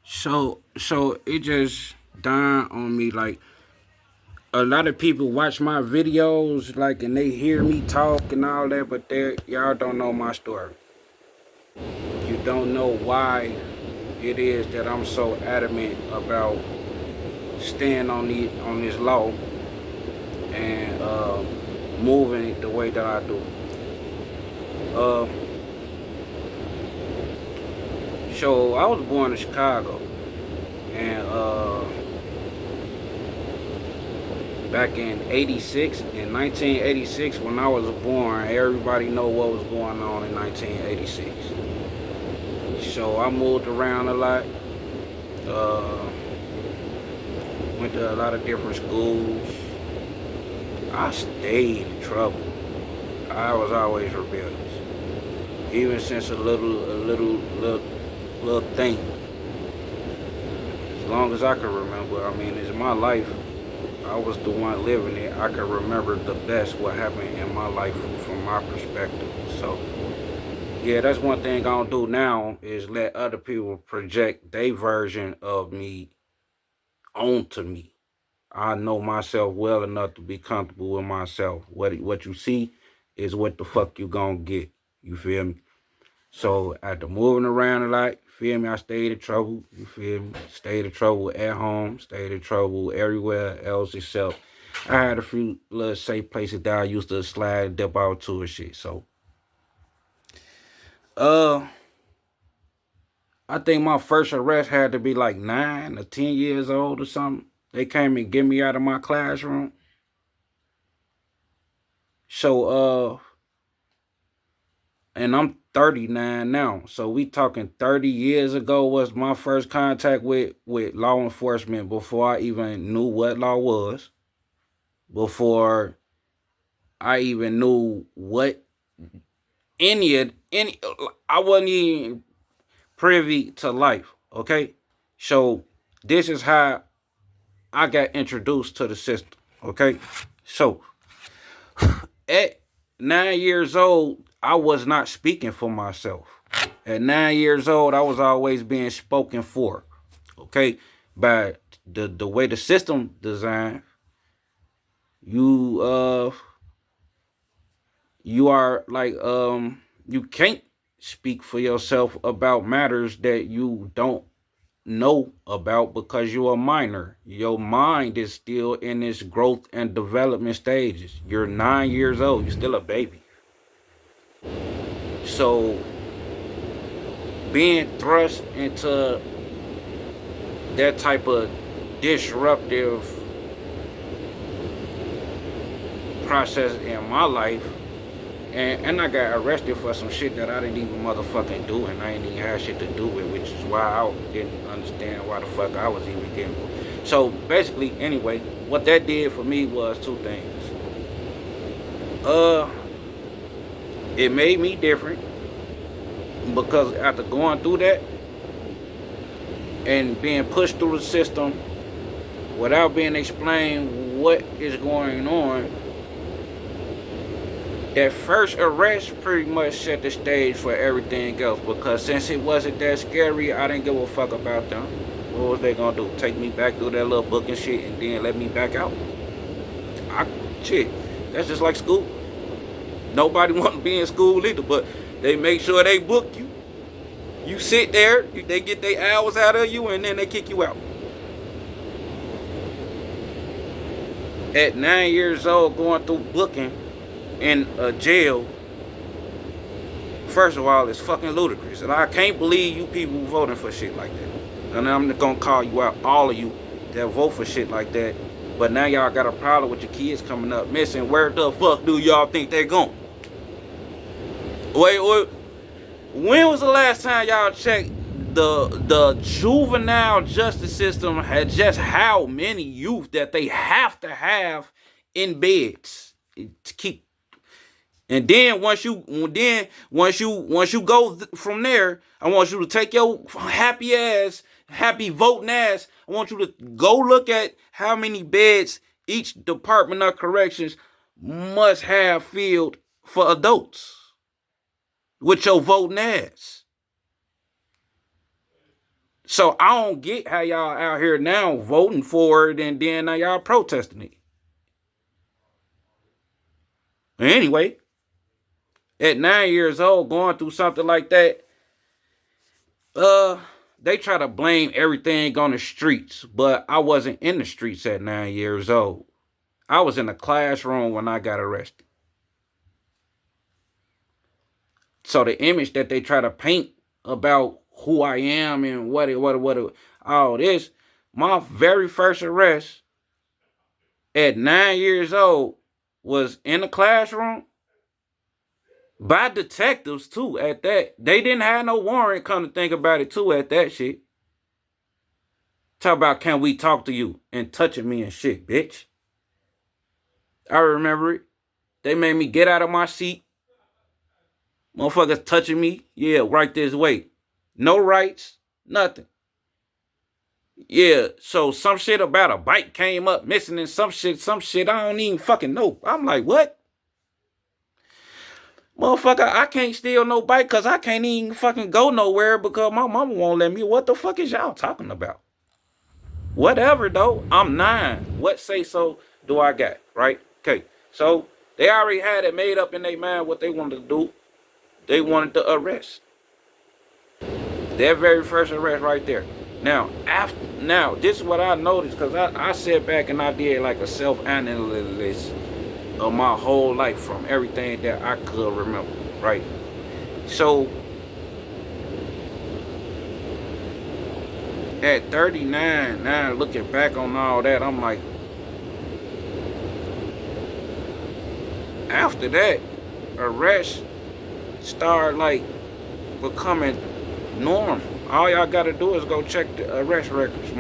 So it just dawned on me like a lot of people watch my videos like and they hear me talk and all that, but they y'all don't know my story. You don't know why it is that I'm so adamant about staying on this law and moving it the way that I do. Uh, so I was born in Chicago, and back in '86, in 1986, when I was born, everybody know what was going on in 1986. So I moved around a lot. Uh, Went to a lot of different schools. I stayed in trouble. I was always rebellious, even since a little thing. As long as I can remember, I mean, it's my life. I was the one living it. I can remember the best what happened in my life from my perspective. So, yeah, that's one thing I don't do now is let other people project their version of me onto me. I know myself well enough to be comfortable with myself. What you see is what the fuck you gonna get. You feel me? So after moving around a lot, you feel me, I stayed in trouble. You feel me? Stayed in trouble at home, stayed in trouble everywhere else except I had a few little safe places that I used to slide and dip out to and shit. So uh I think my first arrest had to be like 9 or 10 years old or something. They came and get me out of my classroom. So and I'm 39 now. So we talking 30 years ago was my first contact with law enforcement before I even knew what law was, before I even knew what any I wasn't even privy to life, okay? So this is how I got introduced to the system, okay? So at 9 years old, I was not speaking for myself. At 9 years old, I was always being spoken for. Okay, by the way the system designed, you you are like you can't speak for yourself about matters that you don't know about because you're a minor. Your mind is still in its growth and development stages. You're 9 years old. You're still a baby. So being thrust into that type of disruptive process in my life, and I got arrested for some shit that I didn't even motherfucking do, and I ain't even had shit to do with, which is why I didn't understand why the fuck I was even getting. So basically, anyway, what that did for me was two things. Uh, it made me different because after going through that and being pushed through the system without being explained what is going on, that first arrest pretty much set the stage for everything else because since it wasn't that scary, I didn't give a fuck about them. What was they gonna do? Take me back through that little book and shit and then let me back out? I shit. That's just like school. Nobody want to be in school either, but they make sure they book you. You sit there, they get their hours out of you, and then they kick you out. At 9 years old, going through booking in a jail, first of all, it's fucking ludicrous. And I can't believe you people voting for shit like that. And I'm gonna call you out, all of you that vote for shit like that. But now y'all got a problem with your kids coming up missing. Where the fuck do y'all think they're going? Wait. When was the last time y'all checked the juvenile justice system had just how many youth that they have to have in beds to keep? And then once you go from there, I want you to take your happy voting ass. I want you to go look at how many beds each Department of Corrections must have filled for adults with your voting ass. So I don't get how y'all out here now voting for it and then now y'all protesting it. Anyway, at 9 years old, going through something like that, they try to blame everything on the streets, but I wasn't in the streets at 9 years old. I was in a classroom when I got arrested. So the image that they try to paint about who I am and all this, my very first arrest at 9 years old was in the classroom by detectives too. At that, they didn't have no warrant. Come to think about it too, at that shit. Talk about can we talk to you and touching me and shit, bitch. I remember it. They made me get out of my seat. Motherfuckers touching me. Yeah, right this way. No rights, nothing. Yeah, so some shit about a bike came up missing and some shit I don't even fucking know. I'm like, what? Motherfucker, I can't steal no bike because I can't even fucking go nowhere because my mama won't let me. What the fuck is y'all talking about? Whatever, though. I'm 9. What say so do I got, right? Okay, so they already had it made up in their mind what they wanted to do. They wanted to arrest. Their very first arrest right there. Now, this is what I noticed because I sat back and I did like a self-analysis of my whole life from everything that I could remember, right? So at 39, now looking back on all that, I'm like, after that, arrests start like becoming normal. All y'all gotta do is go check the arrest records.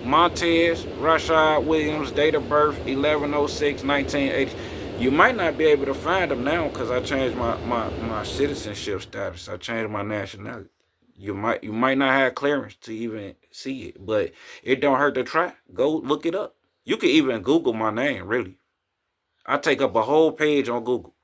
Montez-Rashaad Williams, date of birth 11/06/1980. You might not be able to find them now because I changed my citizenship status. I changed my nationality. You might not have clearance to even see it, but it don't hurt to try. Go look it up. You can even Google my name, really. I take up a whole page on Google.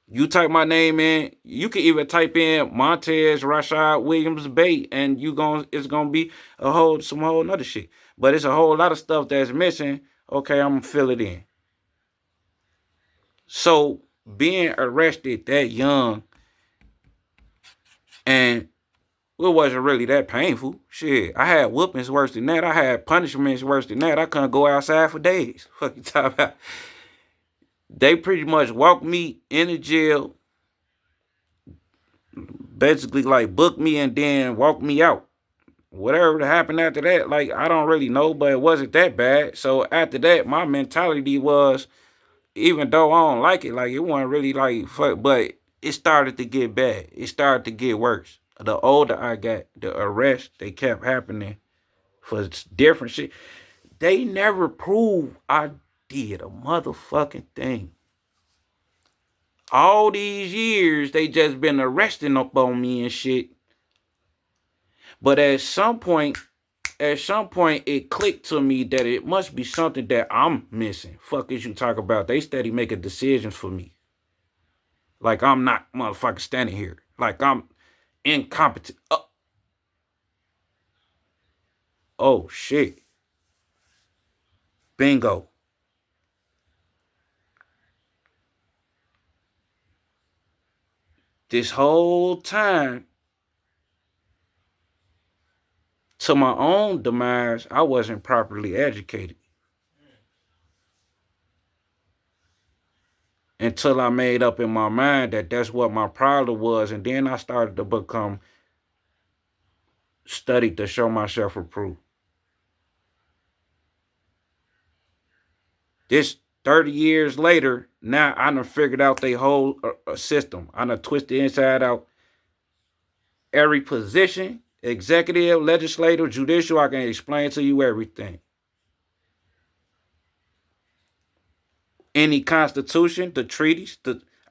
You type my name in, you can even type in Montez-Rashaad Williams Bay, and it's gonna be some whole nother shit. But it's a whole lot of stuff that's missing. Okay, I'm gonna fill it in. So being arrested that young, and it wasn't really that painful. Shit, I had whoopings worse than that. I had punishments worse than that. I couldn't go outside for days. Fuck you talking about. They pretty much walked me into jail, basically like booked me and then walked me out. Whatever happened after that, like, I don't really know, but it wasn't that bad. So after that, my mentality was, even though I don't like it, like, it wasn't really like fuck, but it started to get bad. It started to get worse. The older I got, the arrests, they kept happening for different shit. They never proved I did a motherfucking thing. All these years, they just been arresting up on me and shit. But at some point, it clicked to me that it must be something that I'm missing. Fuck is you talk about? They steady making decisions for me. Like I'm not motherfucking standing here. Like I'm incompetent. Oh shit. Bingo. This whole time, to my own demise, I wasn't properly educated. Until I made up in my mind that that's what my problem was. And then I started to study to show myself approved. This 30 years later, now I done figured out they whole system. I done twisted inside out every position, executive, legislative, judicial. I can explain to you everything. Any constitution, the treaties,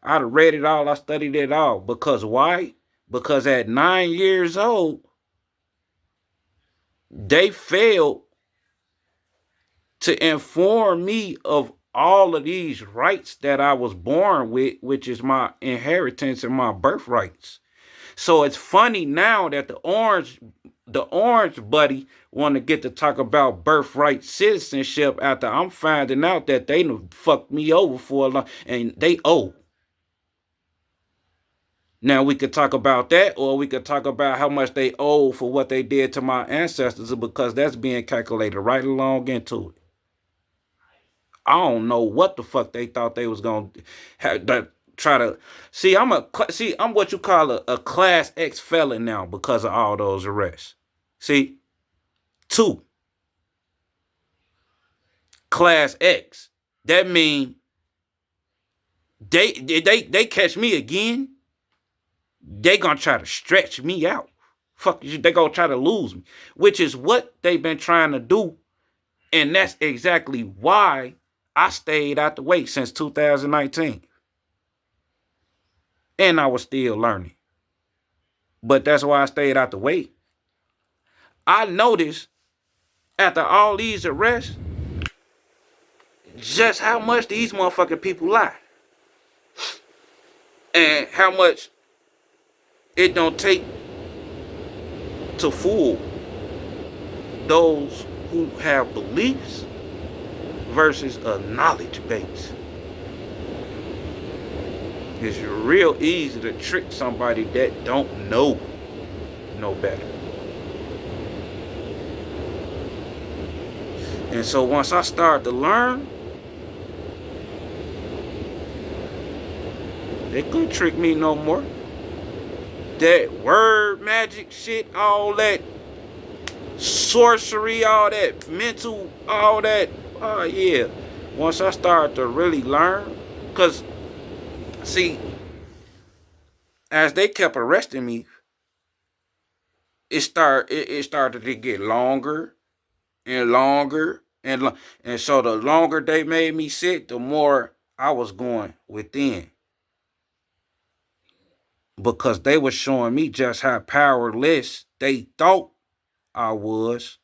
I read it all. I studied it all. Because why? Because at 9 years old, they failed to inform me of all of these rights that I was born with, which is my inheritance and my birthrights. So it's funny now that the orange buddy want to get to talk about birthright citizenship after I'm finding out that they done fucked me over for a long, and they owe. Now we could talk about that, or we could talk about how much they owe for what they did to my ancestors, because that's being calculated right along into it. I don't know what the fuck they thought they was gonna have, try to see. I'm what you call a class X felon now because of all those arrests. See, two class X. That mean they catch me again, they gonna try to stretch me out. Fuck you, they gonna try to lose me, which is what they've been trying to do, and that's exactly why I stayed out the way since 2019, and I was still learning. But that's why I stayed out the way. I noticed after all these arrests just how much these motherfucking people lie, and how much it don't take to fool those who have beliefs versus a knowledge base. It's real easy to trick somebody that don't know no better. And so once I start to learn, they couldn't trick me no more. That word magic shit, all that sorcery, all that mental, all that, oh yeah. Once I started to really learn, because see, as they kept arresting me, it started to get longer and longer and so the longer they made me sit, the more I was going within, because they were showing me just how powerless they thought I was,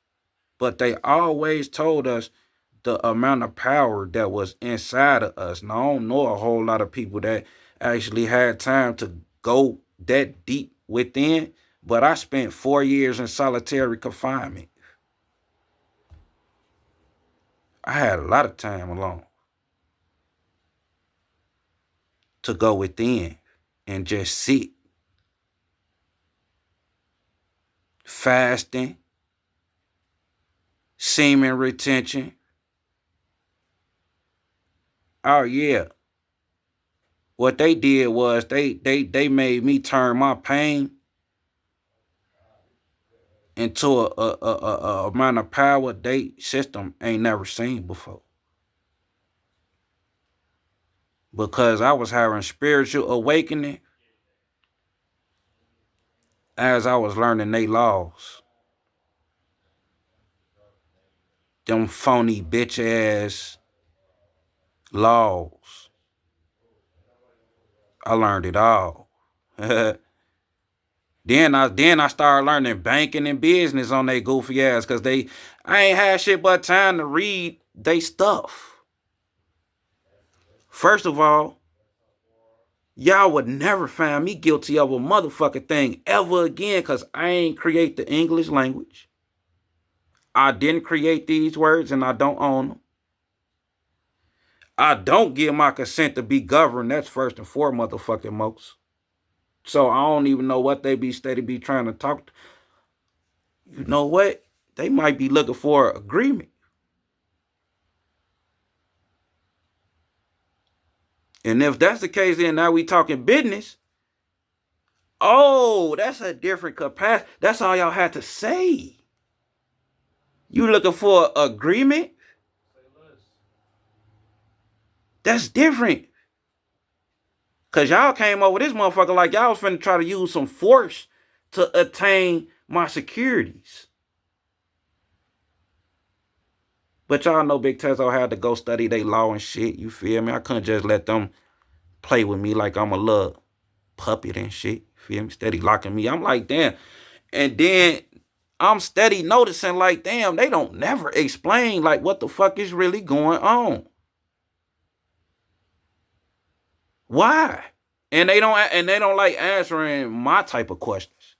but they always told us the amount of power that was inside of us. Now, I don't know a whole lot of people that actually had time to go that deep within, but I spent 4 years in solitary confinement. I had a lot of time alone to go within and just sit, fasting, semen retention. Oh yeah. What they did was they made me turn my pain into a amount of power they system ain't never seen before. Because I was having spiritual awakening as I was learning they laws. Them phony bitch ass laws. I learned it all. Then I started learning banking and business on they goofy ass, because I ain't had shit but time to read they stuff. First of all, y'all would never find me guilty of a motherfucking thing ever again, because I ain't create the English language. I didn't create these words and I don't own them. I don't give my consent to be governed. That's first and foremost, motherfucking most. So I don't even know what they be steady be trying to talk. You know what? They might be looking for agreement. And if that's the case, then now we talking business. Oh, that's a different capacity. That's all y'all had to say. You looking for agreement? That's different. Because y'all came over this motherfucker like y'all was finna try to use some force to attain my securities. But y'all know Big TEZZO had to go study they law and shit. You feel me? I couldn't just let them play with me like I'm a little puppet and shit. You feel me? Steady locking me. I'm like, damn. And then I'm steady noticing like, damn, they don't never explain like what the fuck is really going on. Why? And they don't like answering my type of questions.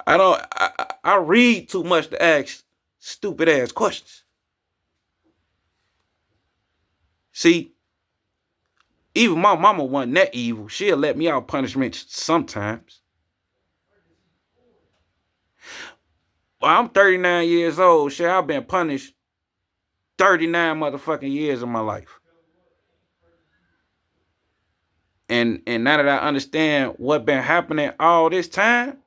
I read too much to ask stupid ass questions. See, even my mama wasn't that evil. She'll let me out punishment sometimes. Well, I'm 39 years old. Shit, I've been punished 39 motherfucking years of my life. And now that I understand what been happening all this time,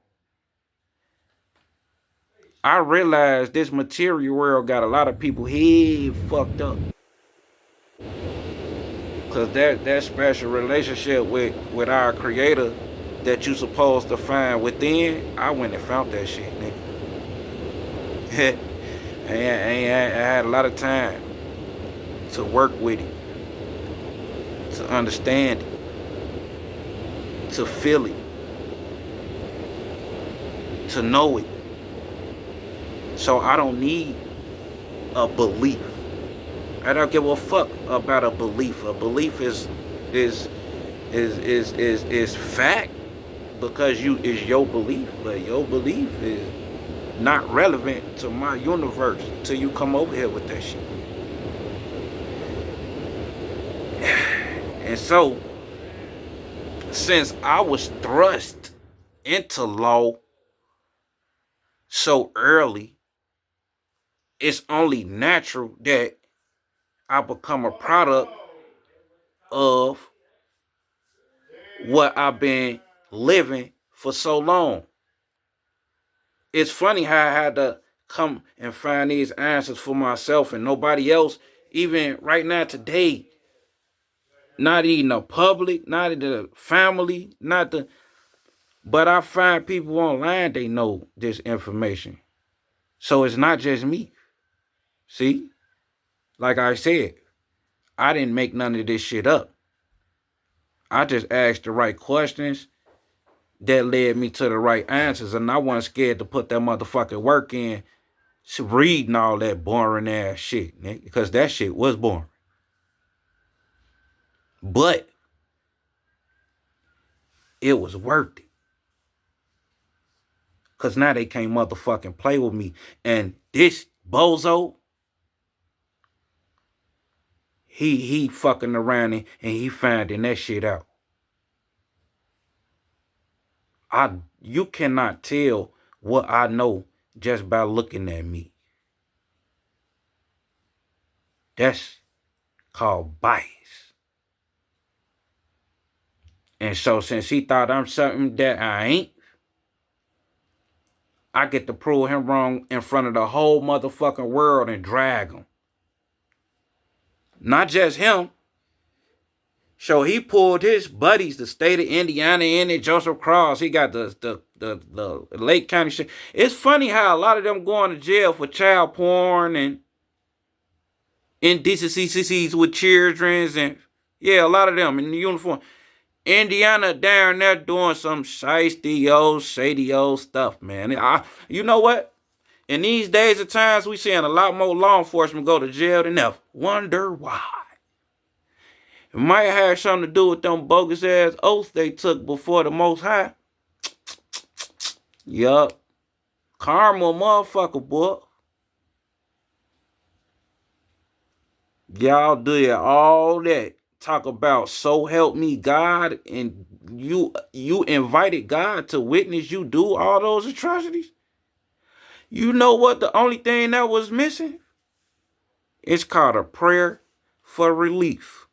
I realize this material world got a lot of people head fucked up. Cause that special relationship with our creator that you supposed to find within, I went and found that shit, nigga. I had a lot of time to work with it, to understand it, to feel it, to know it. So I don't need a belief. I don't give a fuck about a belief. A belief is fact because is your belief, but your belief is not relevant to my universe until you come over here with that shit. And so, since I was thrust into law so early, it's only natural that I become a product of what I've been living for so long. It's funny how I had to come and find these answers for myself and nobody else, even right now today. Not even the public, not even the family, but I find people online, they know this information. So it's not just me. See? Like I said, I didn't make none of this shit up. I just asked the right questions that led me to the right answers, and I wasn't scared to put that motherfucking work in, reading all that boring ass shit, nigga, because that shit was boring. But it was worth it. Because now they can't motherfucking play with me. And this bozo, he fucking around and he finding that shit out. You cannot tell what I know just by looking at me. That's called bias. And so since he thought I'm something that I ain't, I get to prove him wrong in front of the whole motherfucking world and drag him. Not just him. So he pulled his buddies, the state of Indiana in it, Joseph Cross. He got the Lake County shit. It's funny how a lot of them going to jail for child porn and indecencies with children, and yeah, a lot of them in the uniform. Indiana down there doing some shiesty-o, shady-o stuff, man. You know what? In these days of times, we seeing a lot more law enforcement go to jail than ever. Wonder why. It might have something to do with them bogus ass oaths they took before the Most High. Yup. Karma, motherfucker, boy. Y'all did all that. Talk about so help me God, and you invited God to witness you do all those atrocities. You know what the only thing that was missing? It's called a prayer for relief.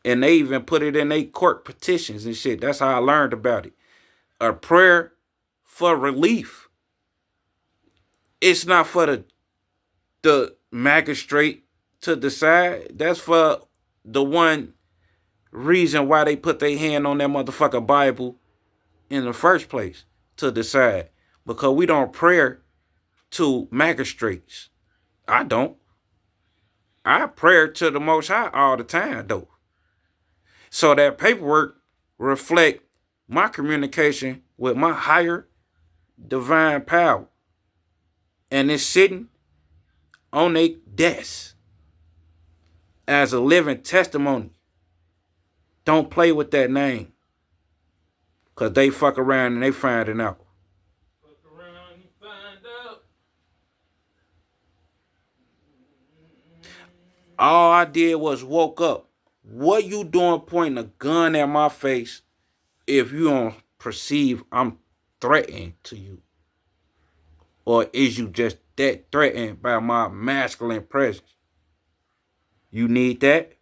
And they even put it in their court petitions and shit. That's how I learned about it. A prayer for relief. It's not for the magistrate to decide. That's for the one reason why they put their hand on that motherfucker Bible in the first place, to decide. Because we don't pray to magistrates. I don't. I pray to the Most High all the time, though. So that paperwork reflect my communication with my higher divine power. And it's sitting on a desk. as a living testimony. Don't play with that name. Because they fuck around and they find it out. Fuck around and find out. All I did was woke up. What you doing pointing a gun at my face if you don't perceive I'm threatening to you? Or is you just that threatened by my masculine presence? You need that?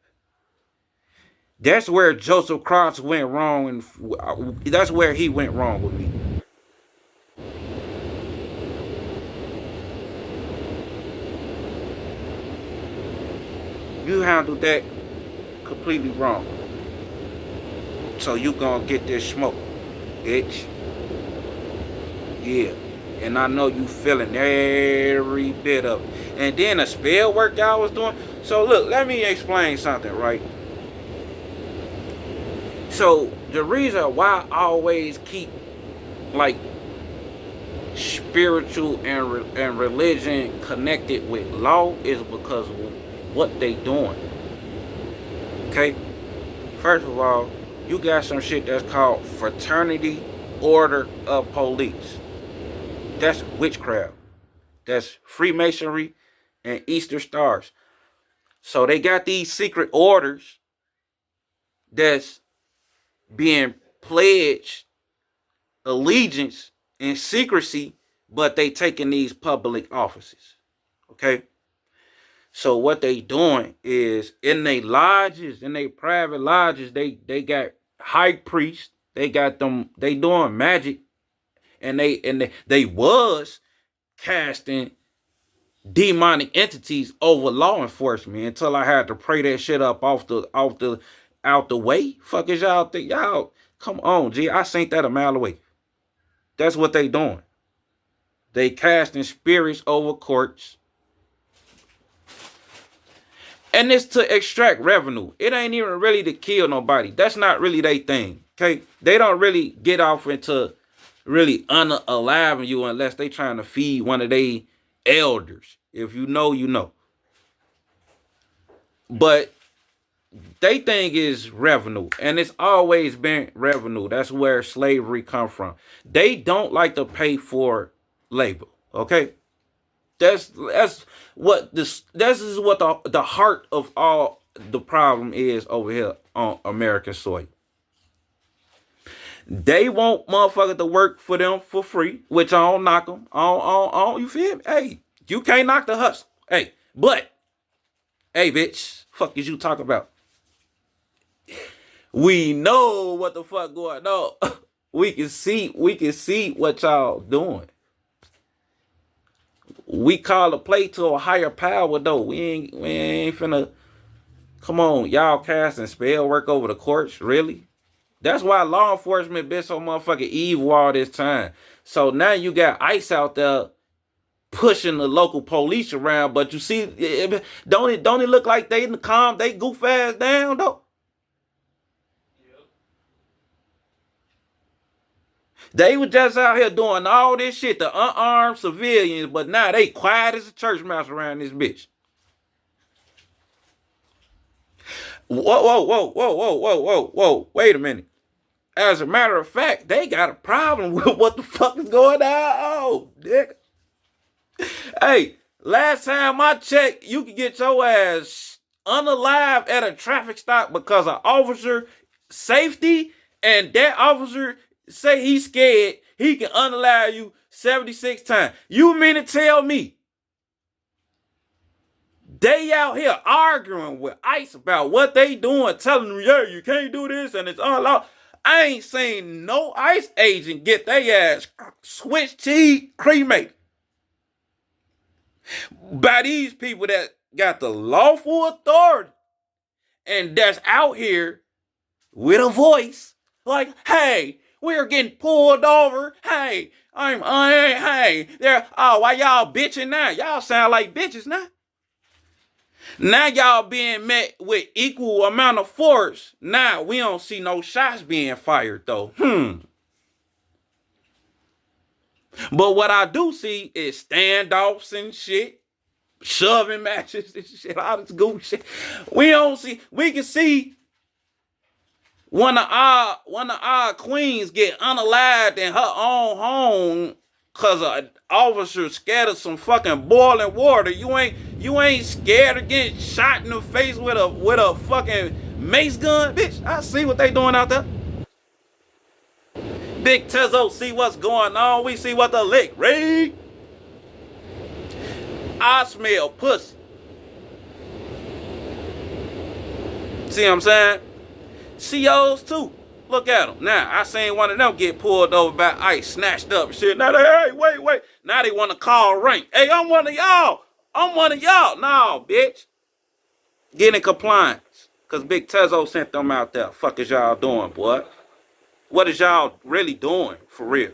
That's where Joseph Cross went wrong, and that's where he went wrong with me. You handled that completely wrong. So you gonna get this smoke, bitch. Yeah. And I know you feeling every bit of it. And then the spell work y'all was doing. So look, let me explain something, right? So the reason why I always keep like spiritual and religion connected with law is because of what they doing. Okay? First of all, you got some shit that's called Fraternity Order of Police. That's witchcraft. That's Freemasonry and Easter Stars. So they got these secret orders that's being pledged allegiance and secrecy, but they taking these public offices. Okay? So what they doing is in their lodges, in their private lodges, they got high priests, they got them, they doing magic, and they was casting demonic entities over law enforcement until I had to pray that shit up out the way. Fuck is y'all think? Y'all come on, G. I seen that a mile away. That's what they doing. They casting spirits over courts. And it's to extract revenue. It ain't even really to kill nobody. That's not really their thing. Okay? They don't really get off into really unaliving you unless they trying to feed one of their elders. If you know, you know. But they thing is revenue. And it's always been revenue. That's where slavery come from. They don't like to pay for labor. Okay? This is what the heart of all the problem is over here on American soil. They want motherfuckers to work for them for free, which I don't knock them. You feel me? Hey, you can't knock the hustle. Hey, but, hey, bitch, fuck is you talking about? We know what the fuck going on. We can see what y'all doing. We call a play to a higher power though. We ain't finna. Come on, y'all casting spell work over the courts, really? That's why law enforcement been so motherfucking evil all this time. So now you got ICE out there pushing the local police around, but you see, don't it look like they calm they goof ass down though? They were just out here doing all this shit to unarmed civilians, but now they quiet as a church mouse around this bitch. Whoa. Wait a minute. As a matter of fact, they got a problem with what the fuck is going on. Oh, dick. Hey, last time I checked, you could get your ass unalive at a traffic stop because of officer safety, and that officer say he's scared, he can unalive you 76 times. You mean to tell me they out here arguing with ICE about what they doing, telling them, yeah, you can't do this and it's unlawful? I ain't seen no ICE agent get their ass switch cheese cremated by these people that got the lawful authority and that's out here with a voice like, hey, we're getting pulled over. Hey, hey, there. Oh, why y'all bitching now? Y'all sound like bitches now. Now y'all being met with equal amount of force. Now we don't see no shots being fired though. But what I do see is standoffs and shit. shoving matches and shit, all this goofy shit. We can see one of our queens get unalived in her own home cause an officer scared of some fucking boiling water. You ain't scared of getting shot in the face with a fucking mace gun, bitch. I see what they doing out there. Big TEZZO see what's going on. We see what the lick read. I smell pussy. See what I'm saying? COs too. Look at them. Now, I seen one of them get pulled over by ICE, snatched up and shit. Now they, hey, wait. Now they want to call rank. Hey, I'm one of y'all. No, bitch. Get in compliance. Because Big TEZZO sent them out there. Fuck is y'all doing, boy? What is y'all really doing, for real?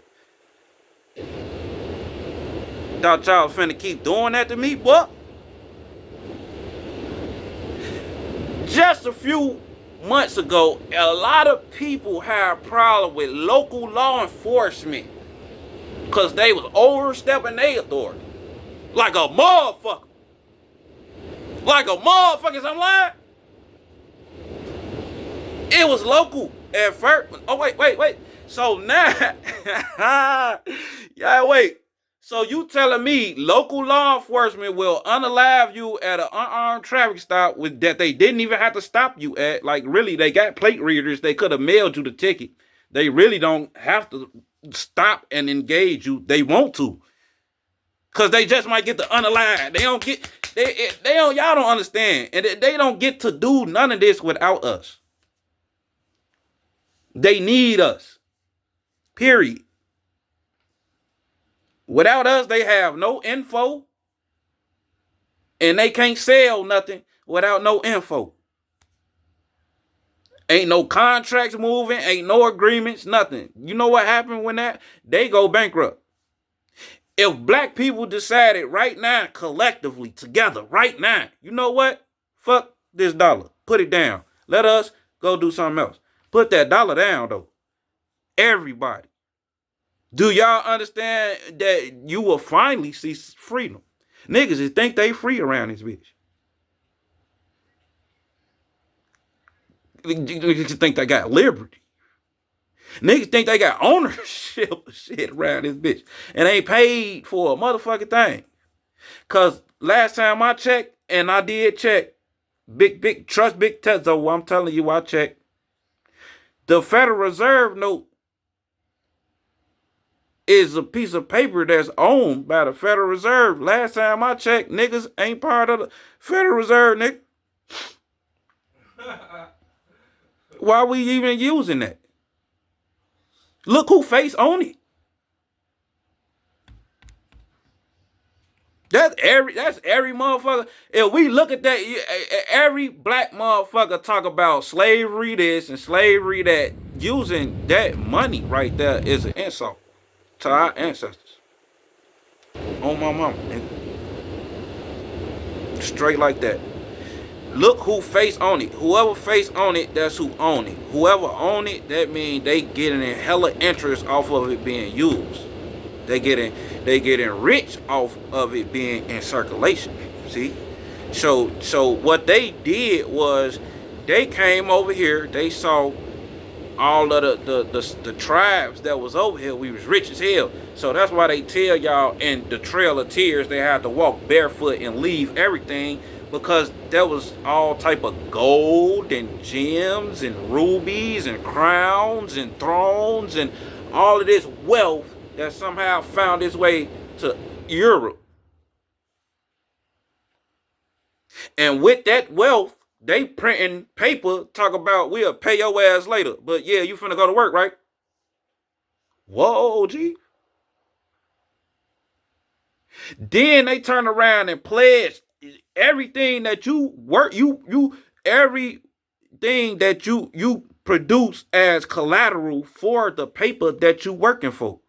Thought y'all finna keep doing that to me, boy? Just a few months ago, a lot of people had a problem with local law enforcement because they was overstepping their authority. Like a motherfucker. I'm lying. It was local at first. Oh, wait. So now, yeah, wait. So you telling me local law enforcement will unalive you at an unarmed traffic stop with that they didn't even have to stop you at? Like, really, they got plate readers. They could have mailed you the ticket. They really don't have to stop and engage you. They want to. Because they just might get to unalive. Y'all don't understand. And they don't get to do none of this without us. They need us. Period. Without us, they have no info. And they can't sell nothing without no info. Ain't no contracts moving. Ain't no agreements. Nothing. You know what happened when they go bankrupt? If black people decided right now, collectively, together, right now, you know what? Fuck this dollar. Put it down. Let us go do something else. Put that dollar down, though. Everybody. Do y'all understand that you will finally see freedom? Niggas think they free around this bitch. Niggas think they got liberty. Niggas think they got ownership of shit around this bitch. And ain't paid for a motherfucking thing. Cause last time I checked, and I did check, trust Big TEZZO, I'm telling you, I checked. The Federal Reserve note is a piece of paper that's owned by the Federal Reserve. Last time I checked, niggas ain't part of the Federal Reserve, nigga. Why we even using that? Look who face on it. That's every motherfucker. If we look at that, every black motherfucker talk about slavery this and slavery that. Using that money right there is an insult to our ancestors. On my mama, nigga. Straight like that. Look who face on it. Whoever face on it, that's who own it. Whoever own it, that means they getting a hella interest off of it being used. They getting rich off of it being in circulation. See? So what they did was they came over here, they saw all of the tribes that was over here, we was rich as hell. So that's why they tell y'all in the Trail of Tears they had to walk barefoot and leave everything, because there was all type of gold and gems and rubies and crowns and thrones and all of this wealth that somehow found its way to Europe. And with that wealth, they printing paper, talk about we'll pay your ass later. But yeah, you finna go to work, right? Whoa, G. Then they turn around and pledge everything that you work, everything that you produce as collateral for the paper that you working for.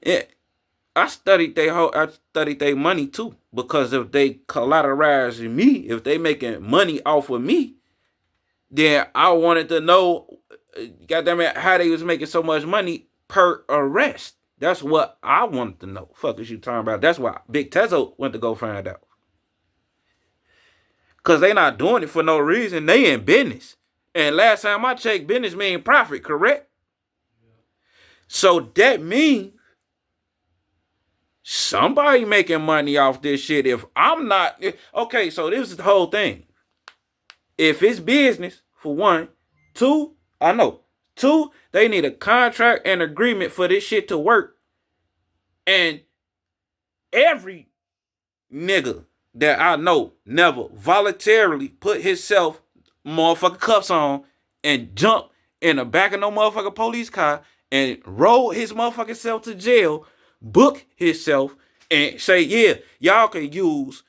Yeah, I studied their money too, because if they collateralizing me, if they making money off of me, then I wanted to know goddamn it, how they was making so much money per arrest. That's what I wanted to know. Fuck is you talking about? That's why Big TEZZO went to go find out. Cause they not doing it for no reason. They in business. And last time I checked, business mean profit, correct? So that means somebody making money off this shit. If I'm not, okay, so this is the whole thing. If it's business, for one, two, I know. Two, they need a contract and agreement for this shit to work. And every nigga that I know never voluntarily put himself motherfucking cuffs on and jump in the back of no motherfucking police car and roll his motherfucking self to jail, book himself, and say, yeah, y'all can use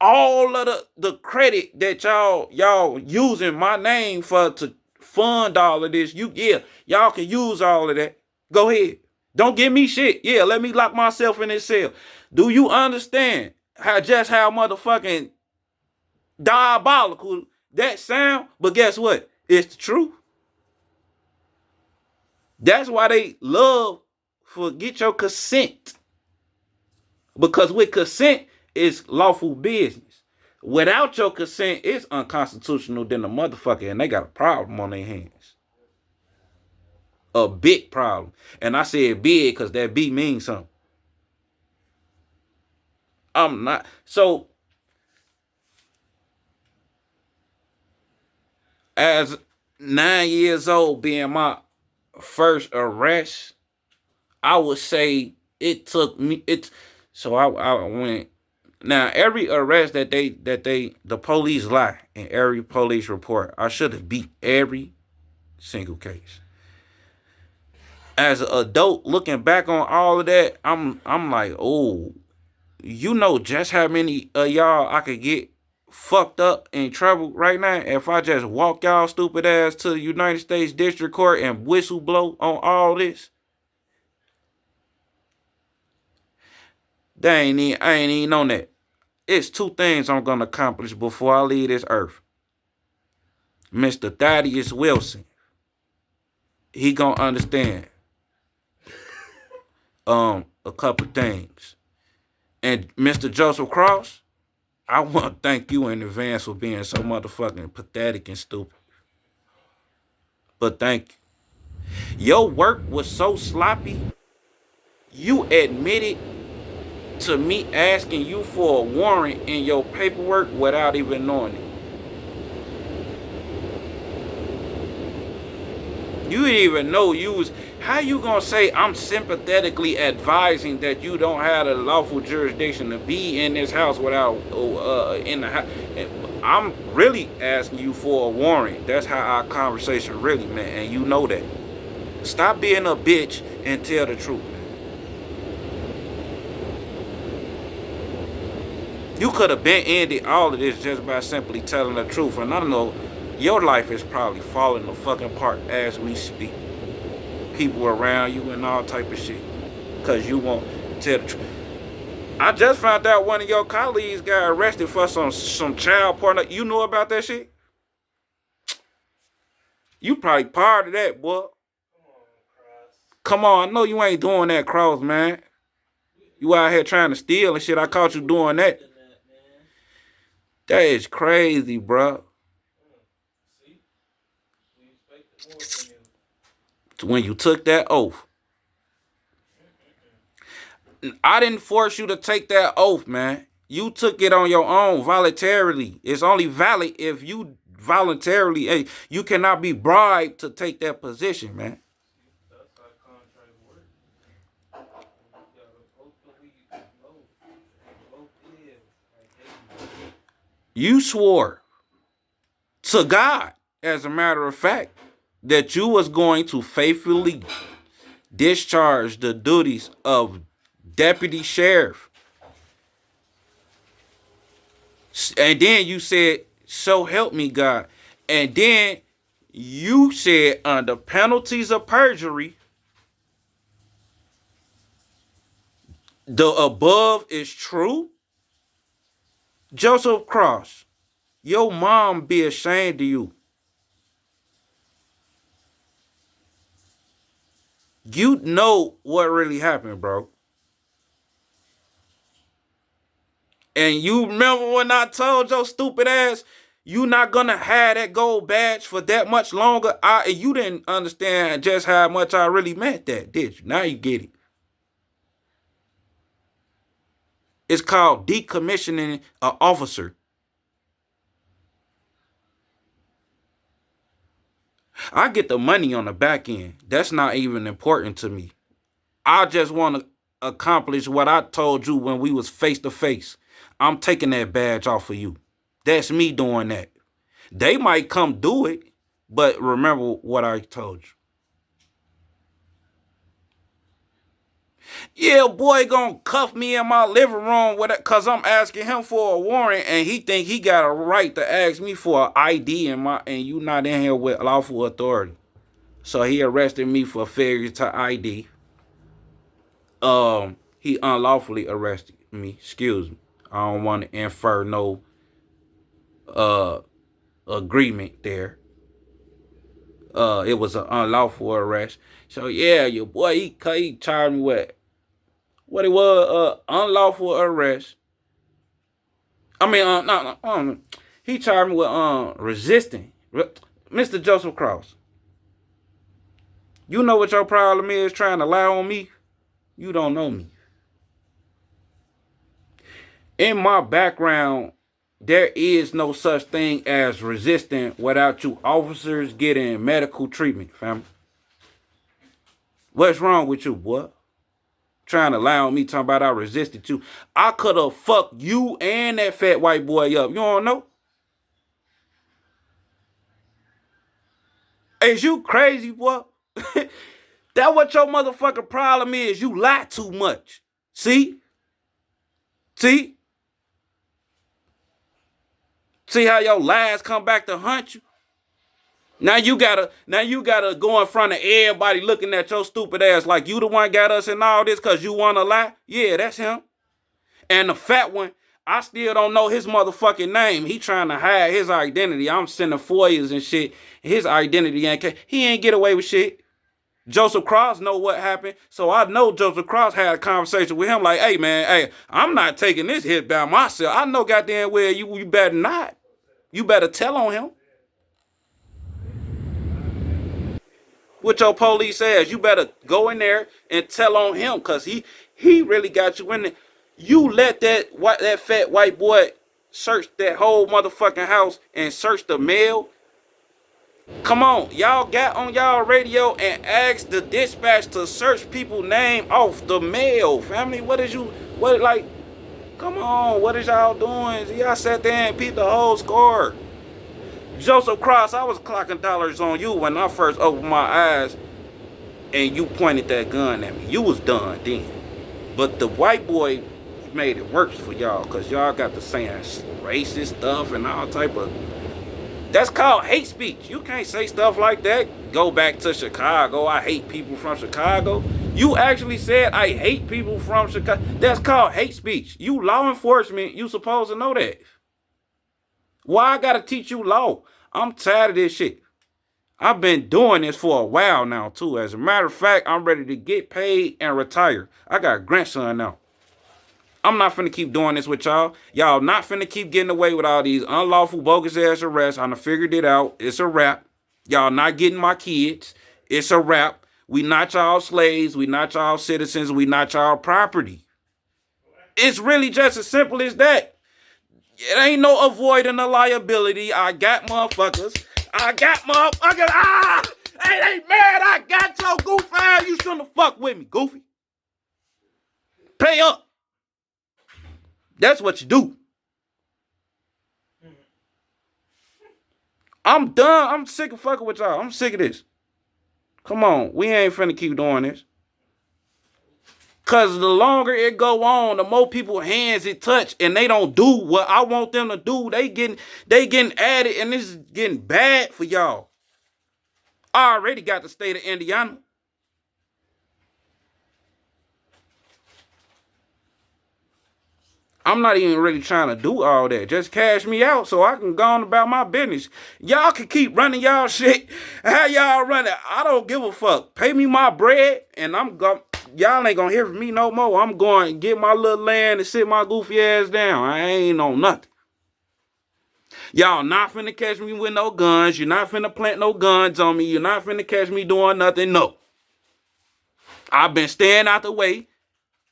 all of the credit that y'all using my name for to fund all of this. Y'all can use all of that. Go ahead. Don't give me shit. Yeah, let me lock myself in this cell. Do you understand how motherfucking diabolical that sound? But guess what? It's the truth. That's why they love for get your consent. Because with consent, it's lawful business. Without your consent, it's unconstitutional than a motherfucker, and they got a problem on their hands. A big problem. And I said big because that B means something. I'm not. So, as 9 years old being my first arrest, I would say it took me, so I went. Now, every arrest that the police lie in every police report, I should have beat every single case. As an adult, looking back on all of that, I'm like, oh, you know just how many of y'all I could get fucked up in trouble right now if I just walk y'all stupid ass to the United States District Court and whistle blow on all this. I ain't even on that. It's two things I'm gonna accomplish before I leave this earth. Mr. Thaddeus Wilson, he gonna understand a couple things. And Mr. Joseph Cross, I want to thank you in advance for being so motherfucking pathetic and stupid. But thank you. Your work was so sloppy, you admitted to me asking you for a warrant in your paperwork without even knowing it. You didn't even know you was. How you gonna say I'm sympathetically advising that you don't have a lawful jurisdiction to be in this house without in the house? I'm really asking you for a warrant. That's how our conversation really went, and you know that. Stop being a bitch and tell the truth, man. You could have been ended all of this just by simply telling the truth, and I know your life is probably falling the fucking apart as we speak. People around you and all type of shit, because you won't tell the truth. I just found out one of your colleagues got arrested for some child porn. You know about that shit? You probably part of that, boy. Come on, I know you ain't doing that, Cross, man. You out here trying to steal and shit. I caught you doing that. That is crazy, bro. When you took that oath. I didn't force you to take that oath, man. You took it on your own voluntarily. It's only valid if you voluntarily. Hey, you cannot be bribed to take that position, man. You swore to God, as a matter of fact, that you was going to faithfully discharge the duties of deputy sheriff. And then you said, so help me God. And then you said, under penalties of perjury, the above is true. Joseph Cross, your mom be ashamed of you. You know what really happened, bro. And you remember when I told your stupid ass you not gonna have that gold badge for that much longer? You didn't understand just how much I really meant that, did you? Now you get it. It's called decommissioning an officer. I get the money on the back end. That's not even important to me. I just want to accomplish what I told you when we was face to face. I'm taking that badge off of you. That's me doing that. They might come do it, but remember what I told you. Yeah, boy gonna cuff me in my living room with it cause I'm asking him for a warrant and he think he got a right to ask me for an ID and you not in here with lawful authority. So he arrested me for failure to ID. He unlawfully arrested me. Excuse me. I don't want to infer no uh agreement there. It was an unlawful arrest. So yeah, your boy he charged me with what it was unlawful arrest. I mean no, he charged me with resisting. Mr. Joseph Cross. You know what your problem is trying to lie on me? You don't know me. In my background, there is no such thing as resisting without you officers getting medical treatment, fam. What's wrong with you, boy? Trying to lie on me, talking about I resisted you. I could have fucked you and that fat white boy up. You don't know? Is you crazy, boy? That what your motherfucking problem is. You lie too much. See? See? See how your lies come back to haunt you? Now you gotta go in front of everybody looking at your stupid ass like you the one got us in all this cause you wanna lie? Yeah, that's him. And the fat one, I still don't know his motherfucking name. He trying to hide his identity. I'm sending FOIAs and shit. His identity he ain't get away with shit. Joseph Cross know what happened. So I know Joseph Cross had a conversation with him like, hey man, hey, I'm not taking this hit by myself. I know goddamn well you better not. You better tell on him. What your police says, you better go in there and tell on him because he really got you in there. You let that fat white boy search that whole motherfucking house and search the mail. Come on, y'all got on y'all radio and asked the dispatch to search people's name off the mail. Family, come on, what is y'all doing? Y'all sat there and peeped the whole score. Joseph Cross, I was clocking dollars on you when I first opened my eyes and you pointed that gun at me. You was done then. But the white boy made it worse for y'all because y'all got the saying racist stuff and all type of... That's called hate speech. You can't say stuff like that. Go back to Chicago. I hate people from Chicago. You actually said I hate people from Chicago. That's called hate speech. You law enforcement, you supposed to know that. Why I gotta teach you law? I'm tired of this shit. I've been doing this for a while now, too. As a matter of fact, I'm ready to get paid and retire. I got a grandson now. I'm not finna keep doing this with y'all. Y'all not finna keep getting away with all these unlawful, bogus-ass arrests. I done figured it out. It's a wrap. Y'all not getting my kids. It's a wrap. We not y'all slaves. We not y'all citizens. We not y'all property. It's really just as simple as that. It ain't no avoiding the liability. I got motherfuckers. Hey, man, I got your goofy ass. You shouldn't have fucked with me, goofy. Pay up. That's what you do. I'm done. I'm sick of fucking with y'all. I'm sick of this. Come on. We ain't finna keep doing this. Cause the longer it go on, the more people hands it touch and they don't do what I want them to do. They getting added and this is getting bad for y'all. I already got the state of Indiana. I'm not even really trying to do all that. Just cash me out so I can go on about my business. Y'all can keep running y'all shit. How y'all run it? I don't give a fuck. Pay me my bread and I'm going. Y'all ain't gonna hear from me no more. I'm going to get my little land and sit my goofy ass down. I ain't on nothing. Y'all not finna catch me with no guns. You're not finna plant no guns on me. You're not finna catch me doing nothing. No. I've been staying out the way.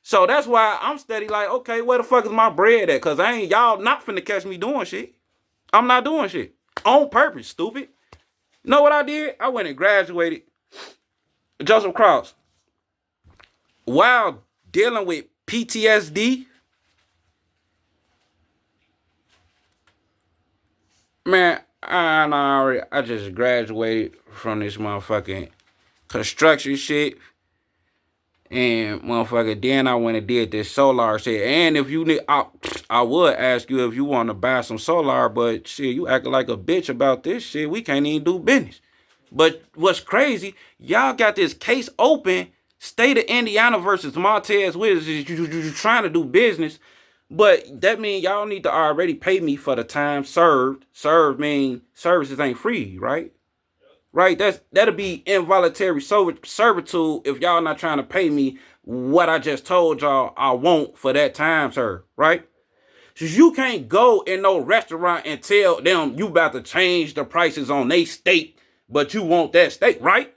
So that's why I'm steady like, okay, where the fuck is my bread at? Cause y'all not finna catch me doing shit. I'm not doing shit. On purpose, stupid. You know what I did? I went and graduated Joseph Cross. While dealing with PTSD, man, I just graduated from this motherfucking construction shit. And motherfucker, then I went and did this solar shit. And if you need, I would ask you if you want to buy some solar, but shit, you acting like a bitch about this shit. We can't even do business. But what's crazy, y'all got this case open, state of Indiana versus Montez-Rashaad. You trying to do business, but that means y'all need to already pay me for the time served. Served mean services ain't free, right? Right? That'll be involuntary servitude if y'all not trying to pay me what I just told y'all I want for that time served, right? So you can't go in no restaurant and tell them you about to change the prices on they steak, but you want that steak, right?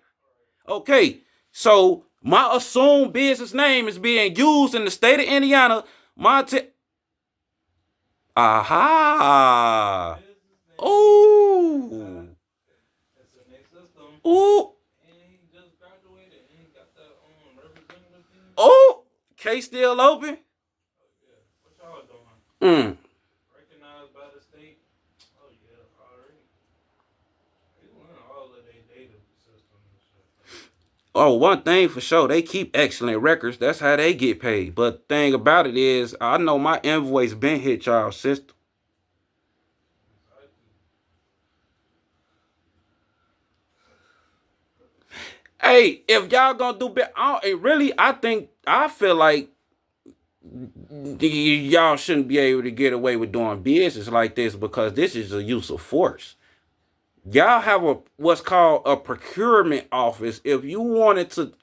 Okay, so my assumed business name is being used in the state of Indiana. Aha. Ooh. Ooh. Oh, case still open? Mm. Recognized by the state. Oh yeah, already. They learn all of their data systems. Oh, one thing for sure, they keep excellent records. That's how they get paid. But the thing about it is, I know my invoice been hit y'all system. Hey, if y'all gonna do really, I feel like y'all shouldn't be able to get away with doing business like this because this is a use of force. Y'all have what's called a procurement office. If you wanted to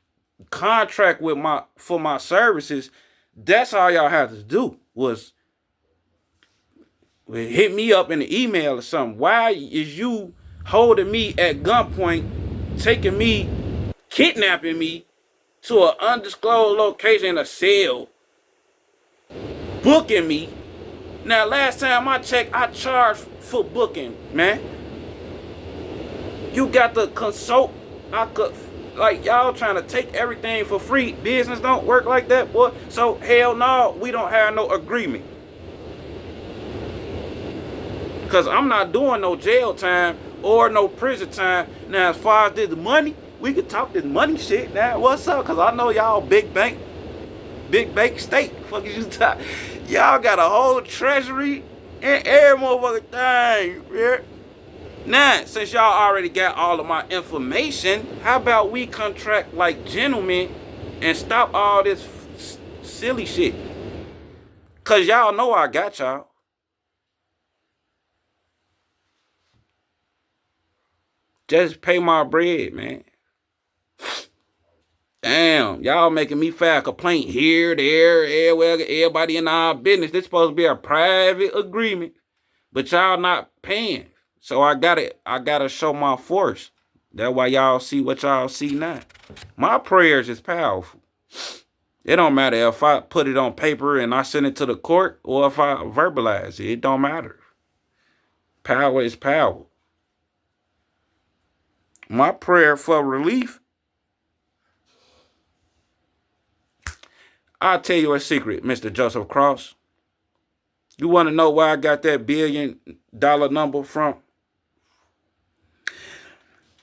contract with for my services, that's all y'all have to do was hit me up in the email or something. Why is you holding me at gunpoint, taking me, kidnapping me to an undisclosed location in a cell, booking me? Now, last time I checked, I charged for booking, man. You got to consult. Like, y'all trying to take everything for free. Business don't work like that, boy. So, hell no, we don't have no agreement. Because I'm not doing no jail time or no prison time. Now, as far as this money, we could talk this money shit. Now, what's up? Because I know y'all big bank state. Fuck is you talking? Y'all got a whole treasury and every motherfucking thing, yeah? Now, since y'all already got all of my information, how about we contract like gentlemen and stop all this silly shit? Because y'all know I got y'all. Just pay my bread, man. Damn, y'all making me file a complaint here, there, everywhere, everybody in our business. This supposed to be a private agreement, but y'all not paying. So I gotta show my force. That's why y'all see what y'all see now. My prayers is powerful. It don't matter if I put it on paper and I send it to the court or if I verbalize it. It don't matter. Power is power. My prayer for relief, I'll tell you a secret, Mr. Joseph Cross. You want to know where I got that $1 billion number from?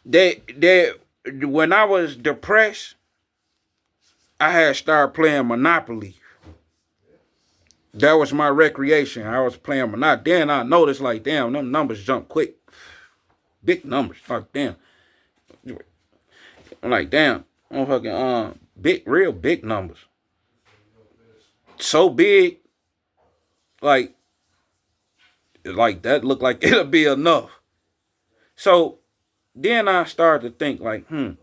When I was depressed, I had started playing Monopoly. That was my recreation. I was playing Monopoly. Then I noticed, like, damn, them numbers jump quick. Big numbers. Like, damn. I'm like, damn. Motherfucking, real big numbers. So big, Like that looked like it'll be enough. So then I started to think like, I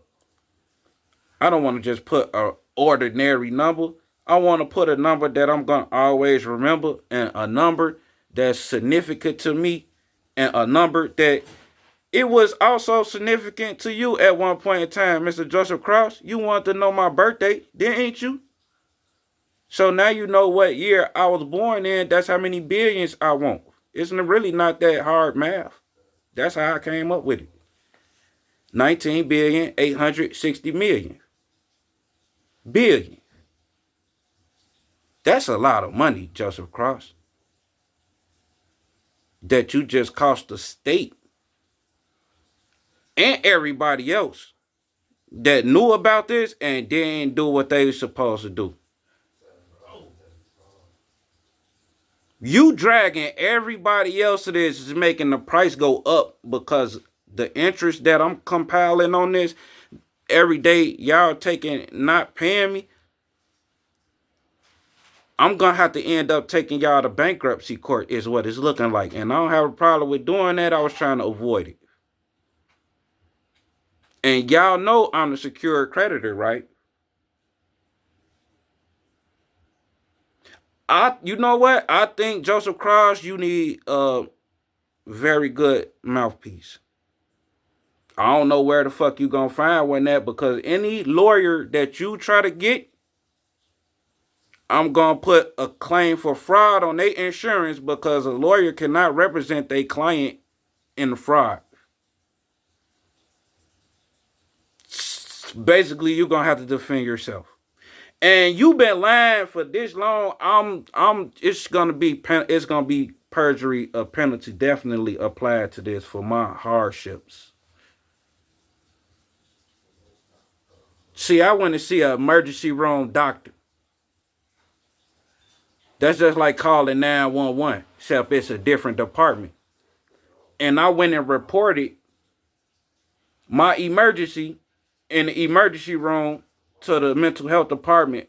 don't want to just put a ordinary number. I want to put a number that I'm going to always remember, and a number that's significant to me, and a number that it was also significant to you at one point in time, Mr. Joseph Cross. You wanted to know my birthday, didn't you? So now you know what year I was born in. That's how many billions I want. It's really not that hard math. That's how I came up with it. 19,860,000,000. Billion. That's a lot of money, Joseph Cross, that you just cost the state and everybody else that knew about this and didn't do what they were supposed to do. You dragging everybody else to this is making the price go up because the interest that I'm compiling on this every day, y'all taking, not paying me. I'm going to have to end up taking y'all to bankruptcy court is what it's looking like. And I don't have a problem with doing that. I was trying to avoid it. And y'all know I'm the secured creditor, right? You know what? I think, Joseph Cross, you need a very good mouthpiece. I don't know where the fuck you gonna find one at, because any lawyer that you try to get, I'm gonna put a claim for fraud on their insurance, because a lawyer cannot represent their client in the fraud. Basically, you're gonna have to defend yourself. And you've been lying for this long. It's gonna be perjury, a penalty definitely applied to this for my hardships. See, I went to see an emergency room doctor. That's just like calling 911, except it's a different department. And I went and reported my emergency in the emergency room to the mental health department.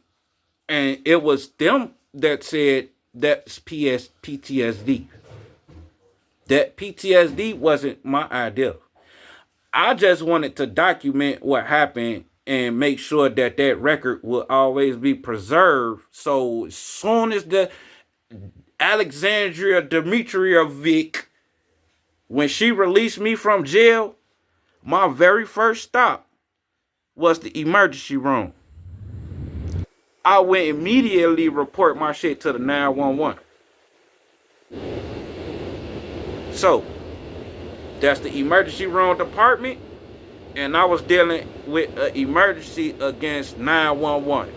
And it was them that said that's PTSD. That PTSD wasn't my idea. I just wanted to document what happened and make sure that that record will always be preserved. So as soon as the Alexandria Dmitrievic, when she released me from jail, my very first stop was the emergency room. I went immediately report my shit to the 911. So that's the emergency room department, and I was dealing with an emergency against 911.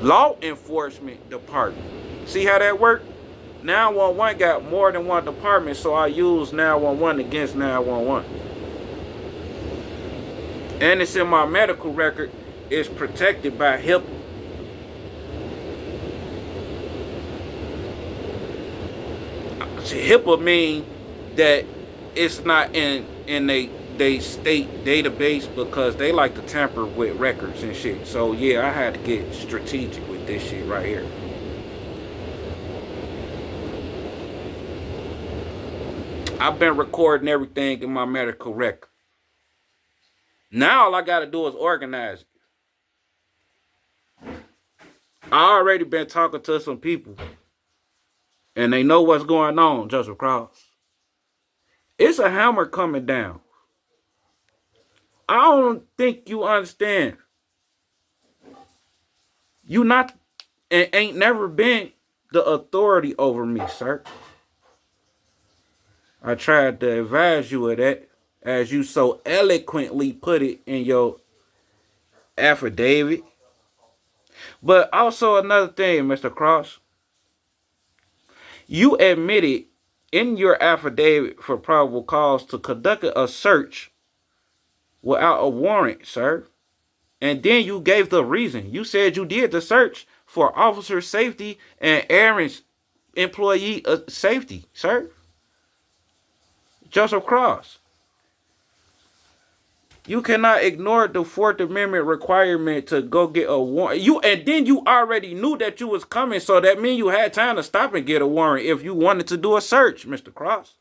Law enforcement department. See how that worked? 911 got more than one department, so I used 911 against 911. And it's in my medical record. It's protected by HIPAA. HIPAA mean that it's not in they state database, because they like to tamper with records and shit. So yeah, I had to get strategic with this shit right here. I've been recording everything in my medical record. Now all I gotta do is organize it. I already been talking to some people, and they know what's going on, Joseph Cross. It's a hammer coming down. I don't think you understand. You not and ain't never been the authority over me, sir. I tried to advise you of that, as you so eloquently put it in your affidavit. But also another thing, Mr. Cross. You admitted in your affidavit for probable cause to conduct a search without a warrant, sir. And then you gave the reason. You said you did the search for officer safety and errands employee safety, sir. Joseph Cross. You cannot ignore the Fourth Amendment requirement to go get a warrant. And then you already knew that you was coming, so that means you had time to stop and get a warrant if you wanted to do a search, Mr. Cross.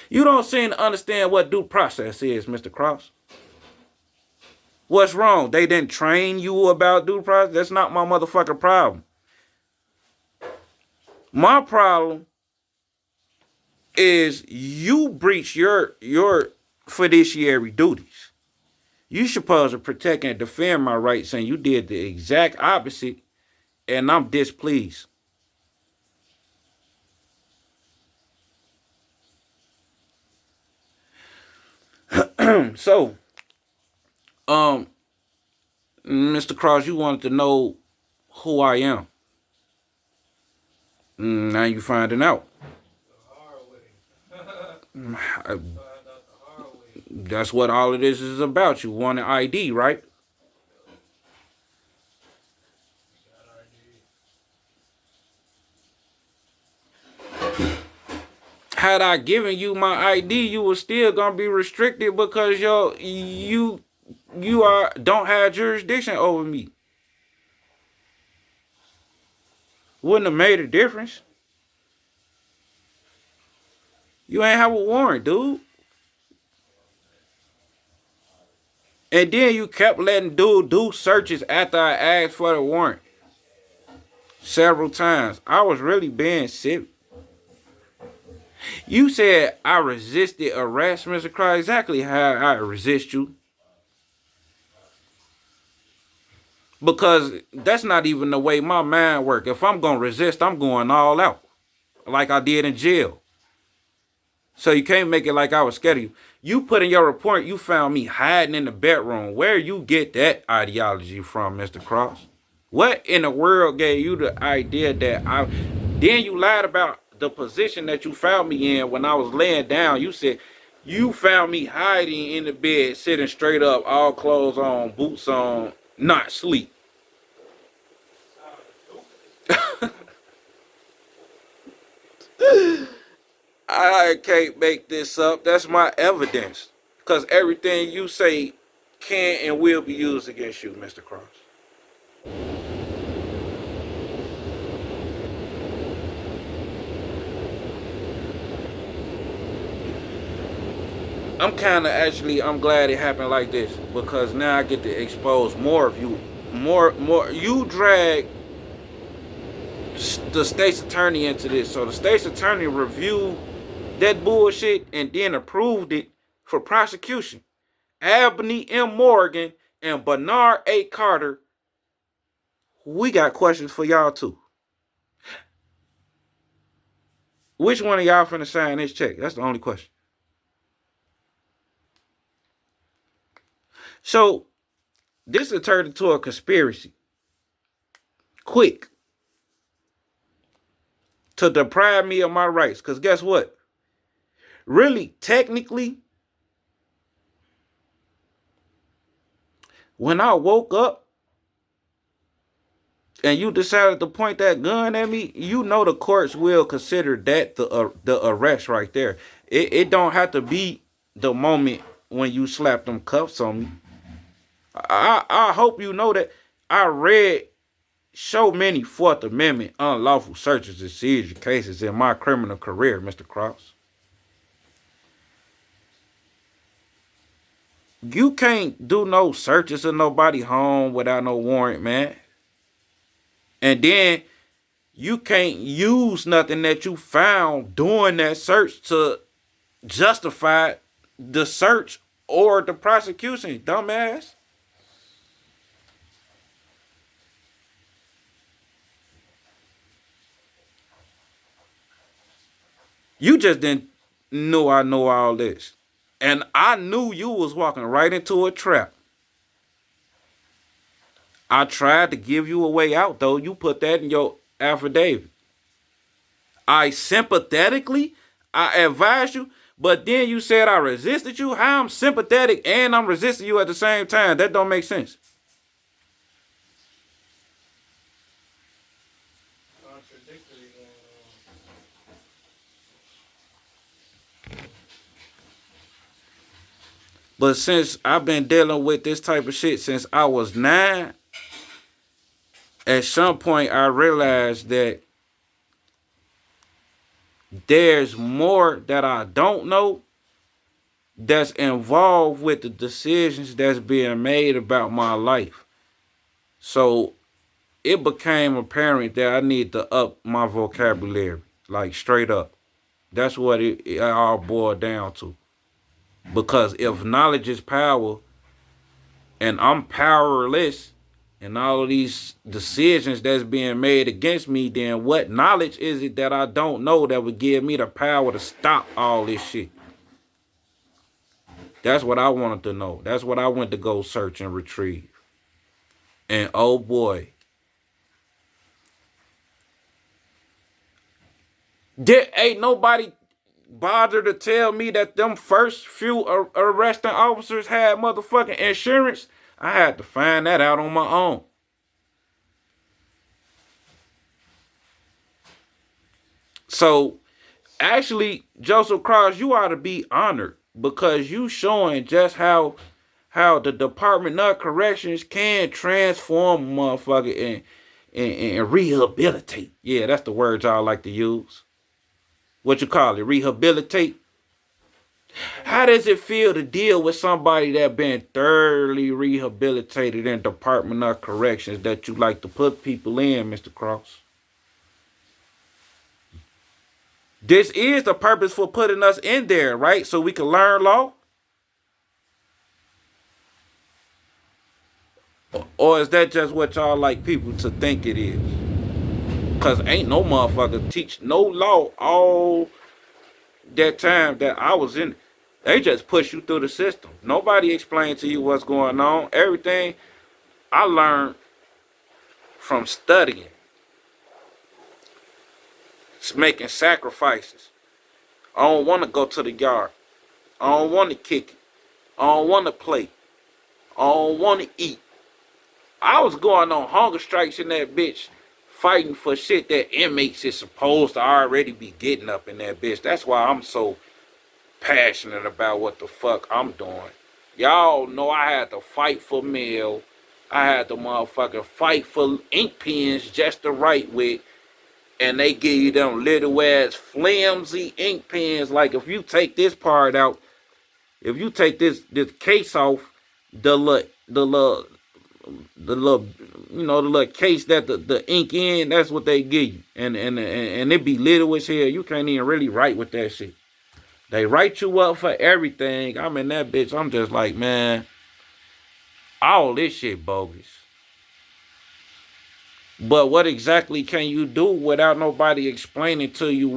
You don't seem to understand what due process is, Mr. Cross. What's wrong? They didn't train you about due process? That's not my motherfucking problem. My problem is you breach your fiduciary duties. You supposed to protect and defend my rights, and you did the exact opposite, and I'm displeased. So, Mr. Cross, you wanted to know who I am. Now you finding out. That's what all of this is about. You want an ID, right? Had I given you my ID, you were still gonna be restricted because you don't have jurisdiction over me. Wouldn't have made a difference. You ain't have a warrant, dude. And then you kept letting dude do searches after I asked for the warrant. Several times. I was really being civic. You said I resisted arrest, Mr. Cross. Exactly how I resist you. Because that's not even the way my mind works. If I'm going to resist, I'm going all out. Like I did in jail. So you can't make it like I was scared of you. You put in your report, you found me hiding in the bedroom. Where you get that ideology from, Mr. Cross? What in the world gave you the idea that Then you lied about the position that you found me in when I was laying down. You said you found me hiding in the bed, sitting straight up, all clothes on, boots on, not sleep. I can't make this up. That's my evidence. Because everything you say can and will be used against you, Mr. Cross. I'm glad it happened like this. Because now I get to expose more of you. More. You drag the state's attorney into this. So the state's attorney reviewed that bullshit and then approved it for prosecution. Albany M. Morgan and Bernard A. Carter, we got questions for y'all too. Which one of y'all finna sign this check? That's the only question. So this has turned into a conspiracy. Quick. To deprive me of my rights. Because guess what? Really, technically, when I woke up and you decided to point that gun at me, you know the courts will consider that the arrest right there. It don't have to be the moment when you slap them cuffs on me. I hope you know that I read so many Fourth Amendment unlawful searches and seizure cases in my criminal career, Mr. Cross. You can't do no searches of nobody home without no warrant, man. And then you can't use nothing that you found during that search to justify the search or the prosecution, dumbass. You just didn't know I know all this. And I knew you was walking right into a trap. I tried to give you a way out, though. You put that in your affidavit. I sympathetically, I advised you, but then you said I resisted you. How I'm sympathetic and I'm resisting you at the same time? That don't make sense. But since I've been dealing with this type of shit since I was 9, at some point I realized that there's more that I don't know that's involved with the decisions that's being made about my life. So it became apparent that I need to up my vocabulary, like straight up. That's what it all boiled down to. Because if knowledge is power and I'm powerless and all of these decisions that's being made against me, then what knowledge is it that I don't know that would give me the power to stop all this shit? That's what I wanted to know. That's what I went to go search and retrieve. And oh boy, there ain't nobody bother to tell me that them first few arresting officers had motherfucking insurance. I had to find that out on my own. So actually, Joseph Cross, you ought to be honored because you showing just how the Department of Corrections can transform a motherfucker and rehabilitate. Yeah, that's the word y'all like to use. What you call it? Rehabilitate. How does it feel to deal with somebody that been thoroughly rehabilitated in Department of Corrections that you like to put people in, Mr. Cross? This is the purpose for putting us in there, right? So we can learn law? Or is that just what y'all like people to think it is? Because ain't no motherfucker teach no law all that time that I was in. They just push you through the system. Nobody explained to you what's going on. Everything I learned from studying. It's making sacrifices. I don't want to go to the yard. I don't want to kick it. I don't want to play. I don't want to eat. I was going on hunger strikes in that bitch, fighting for shit that inmates is supposed to already be getting up in that bitch. That's why I'm so passionate about what the fuck I'm doing. Y'all know I had to fight for mail. I had to motherfucking fight for ink pens just the right way. And they give you them little ass flimsy ink pens. Like if you take this part out, if you take this case off, the little the little case that the ink in, that's what they give you. And it be little as hell. You can't even really write with that shit. They write you up for everything. I'm in that bitch. I'm just like, man, all this shit bogus. But what exactly can you do without nobody explaining to you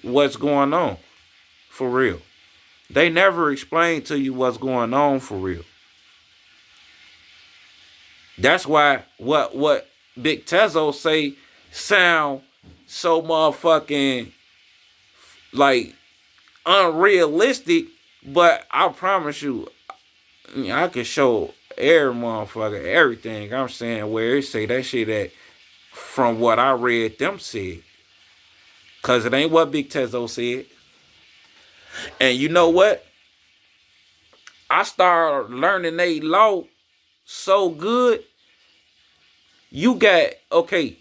what's going on for real? They never explain to you what's going on for real. That's why what Big TEZZO say sound so motherfucking like unrealistic, but I promise you, I can show every motherfucker everything I'm saying where it say that shit at from what I read them said. Cause it ain't what Big TEZZO said. And you know what? I started learning they law so good. You got, okay,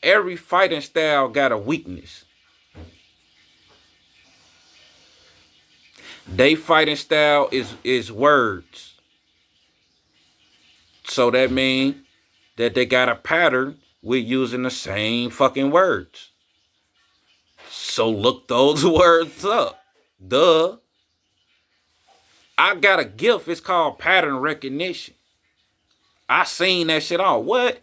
every fighting style got a weakness. They fighting style is words. So that means that they got a pattern with using the same fucking words. So look those words up. Duh. I got a gift. It's called pattern recognition. I seen that shit all. What?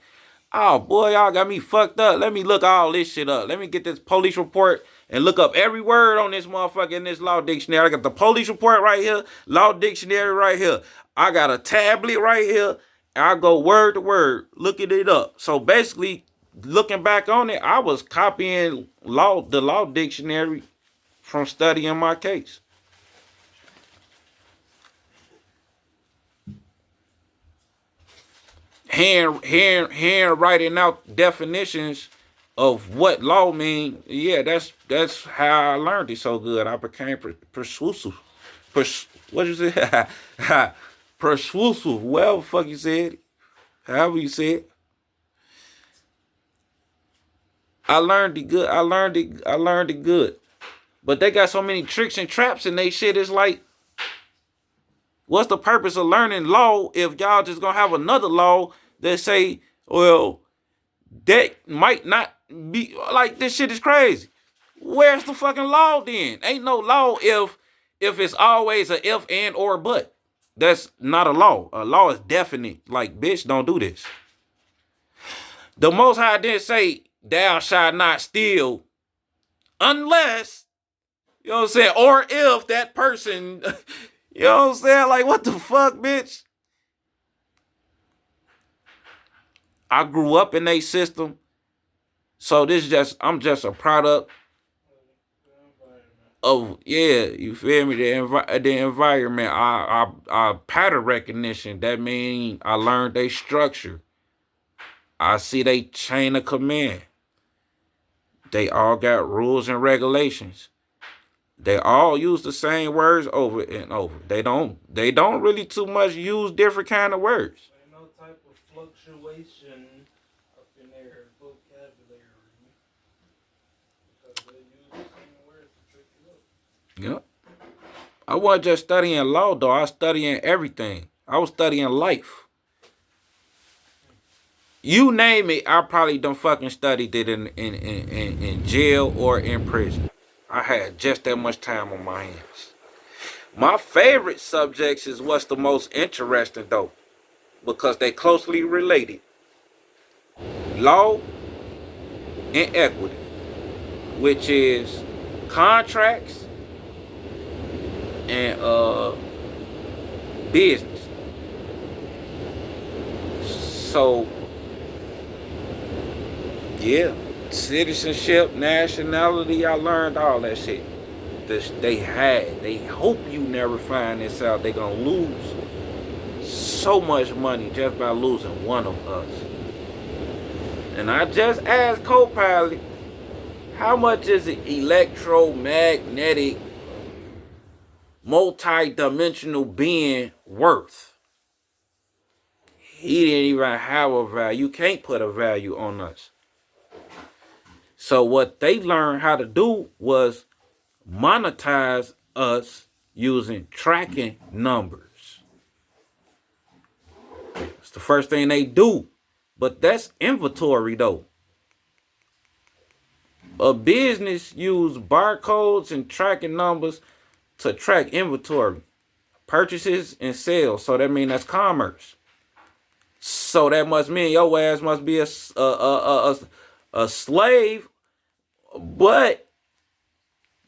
Oh, boy, y'all got me fucked up. Let me look all this shit up. Let me get this police report and look up every word on this motherfucker in this law dictionary. I got the police report right here, law dictionary right here. I got a tablet right here. And I go word to word, looking it up. So basically, looking back on it, I was copying the law dictionary from studying my case. Hand writing out definitions of what law mean. Yeah, that's how I learned it so good. I became persuasive what you say? Persuasive, whatever the fuck you said. However you said. I learned it good. I learned it good. But they got so many tricks and traps in they shit. It's like, what's the purpose of learning law if y'all just gonna have another law that say, well, that might not be like, this shit is crazy. Where's the fucking law then? Ain't no law if it's always a if, and, or, but. That's not a law. A law is definite. Like, bitch, don't do this. The Most High didn't say, thou shalt not steal unless, you know what I'm saying, or if that person, you know what I'm saying? Like, what the fuck, bitch? I grew up in a system, so I'm just a product of, yeah, you feel me? The environment, our pattern recognition. That mean I learned they structure. I see they chain of command. They all got rules and regulations. They all use the same words over and over. They don't really too much use different kind of words. Ain't no type of fluctuation up in their vocabulary. Because they use the same words to trick you up. Yep. I wasn't just studying law though. I was studying everything. I was studying life. You name it, I probably done fucking studied it in jail or in prison. I had just that much time on my hands. My favorite subjects is what's the most interesting though, because they closely related. Law and equity, which is contracts and business. So yeah, citizenship, nationality, I learned all that shit. They hope you never find this out. They gonna lose so much money just by losing one of us. And I just asked co-pilot, how much is an electromagnetic multi-dimensional being worth? He didn't even have a value. You can't put a value on us. So what they learned how to do was monetize us using tracking numbers. It's the first thing they do. But that's inventory though. A business use barcodes and tracking numbers to track inventory, purchases and sales. So that means that's commerce. So that must mean your ass must be a slave, but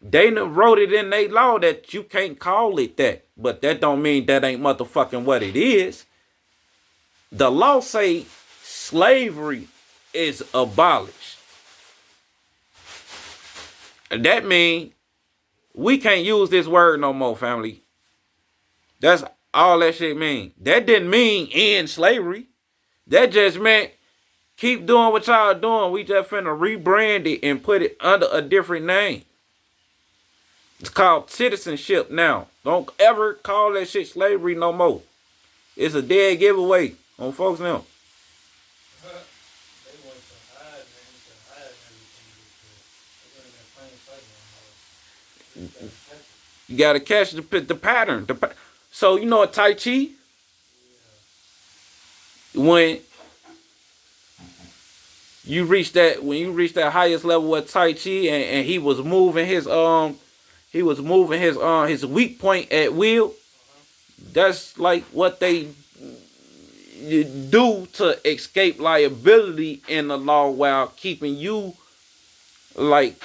they wrote it in their law that you can't call it that. But that don't mean that ain't motherfucking what it is. The law say slavery is abolished. That mean we can't use this word no more, family. That's all that shit mean. That didn't mean end slavery. That just meant keep doing what y'all doing. We just finna rebrand it and put it under a different name. It's called citizenship now. Don't ever call that shit slavery no more. It's a dead giveaway on folks now. You gotta catch the pattern. So you know what Tai Chi? Yeah. When you reach that highest level of Tai Chi, and he was moving his his weak point at will. That's like what they do to escape liability in the law while keeping you like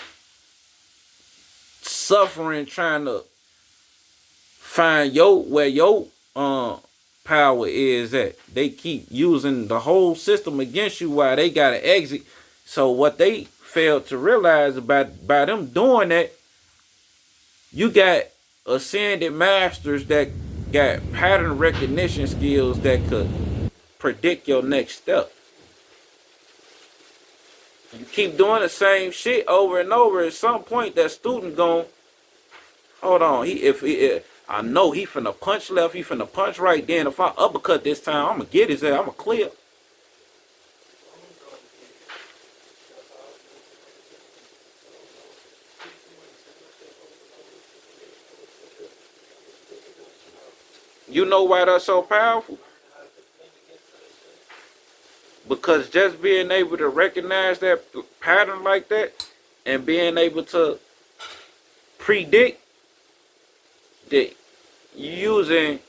suffering, trying to find where your power is at. They keep using the whole system against you while they got to exit. So what they failed to realize by them doing that, you got ascended masters that got pattern recognition skills that could predict your next step. You keep doing the same shit over and over. At some point, that student gon' hold on. I know he finna punch left, he finna punch right. Then if I uppercut this time, I'ma get his ass. I'ma clear. You know why that's so powerful? Because just being able to recognize that pattern like that and being able to predict that using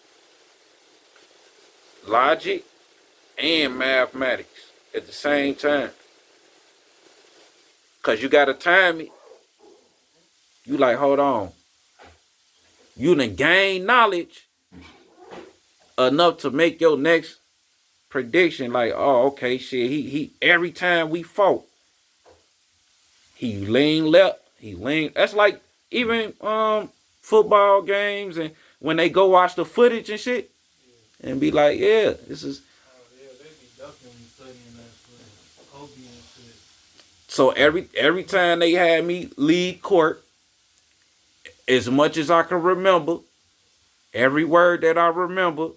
logic and mathematics at the same time. Because you got to time it. You like, hold on. You done gain knowledge enough to make your next prediction like, oh, okay, shit, he every time we fought, he lean left, he lean. That's like even football games and when they go watch the footage and shit and be like, yeah, this is. Yeah, they be definitely studying that shit. Kobe and shit. So every time they had me lead court, as much as I can remember, every word that I remember,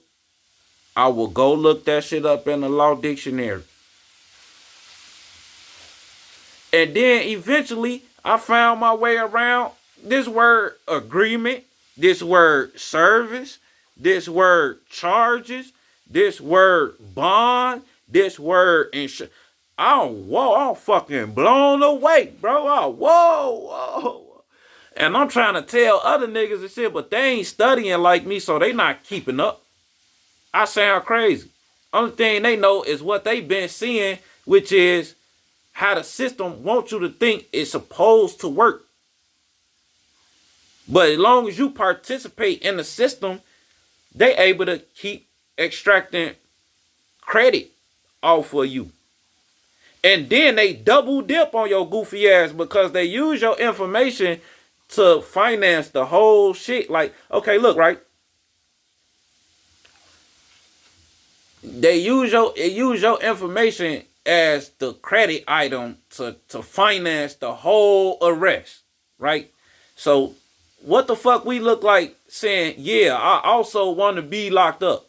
I will go look that shit up in the law dictionary. And then eventually I found my way around this word agreement, this word service, this word charges, this word bond, this word insurance. I'm fucking blown away, bro. Whoa. And I'm trying to tell other niggas and shit, but they ain't studying like me, so they not keeping up. I sound crazy. Only thing they know is what they been seeing, which is how the system wants you to think it's supposed to work. But as long as you participate in the system, they able to keep extracting credit off of you. And then they double dip on your goofy ass because they use your information to finance the whole shit. Like, okay, look, right? They use your information as the credit item to finance the whole arrest, right? So what the fuck we look like saying, yeah, I also want to be locked up.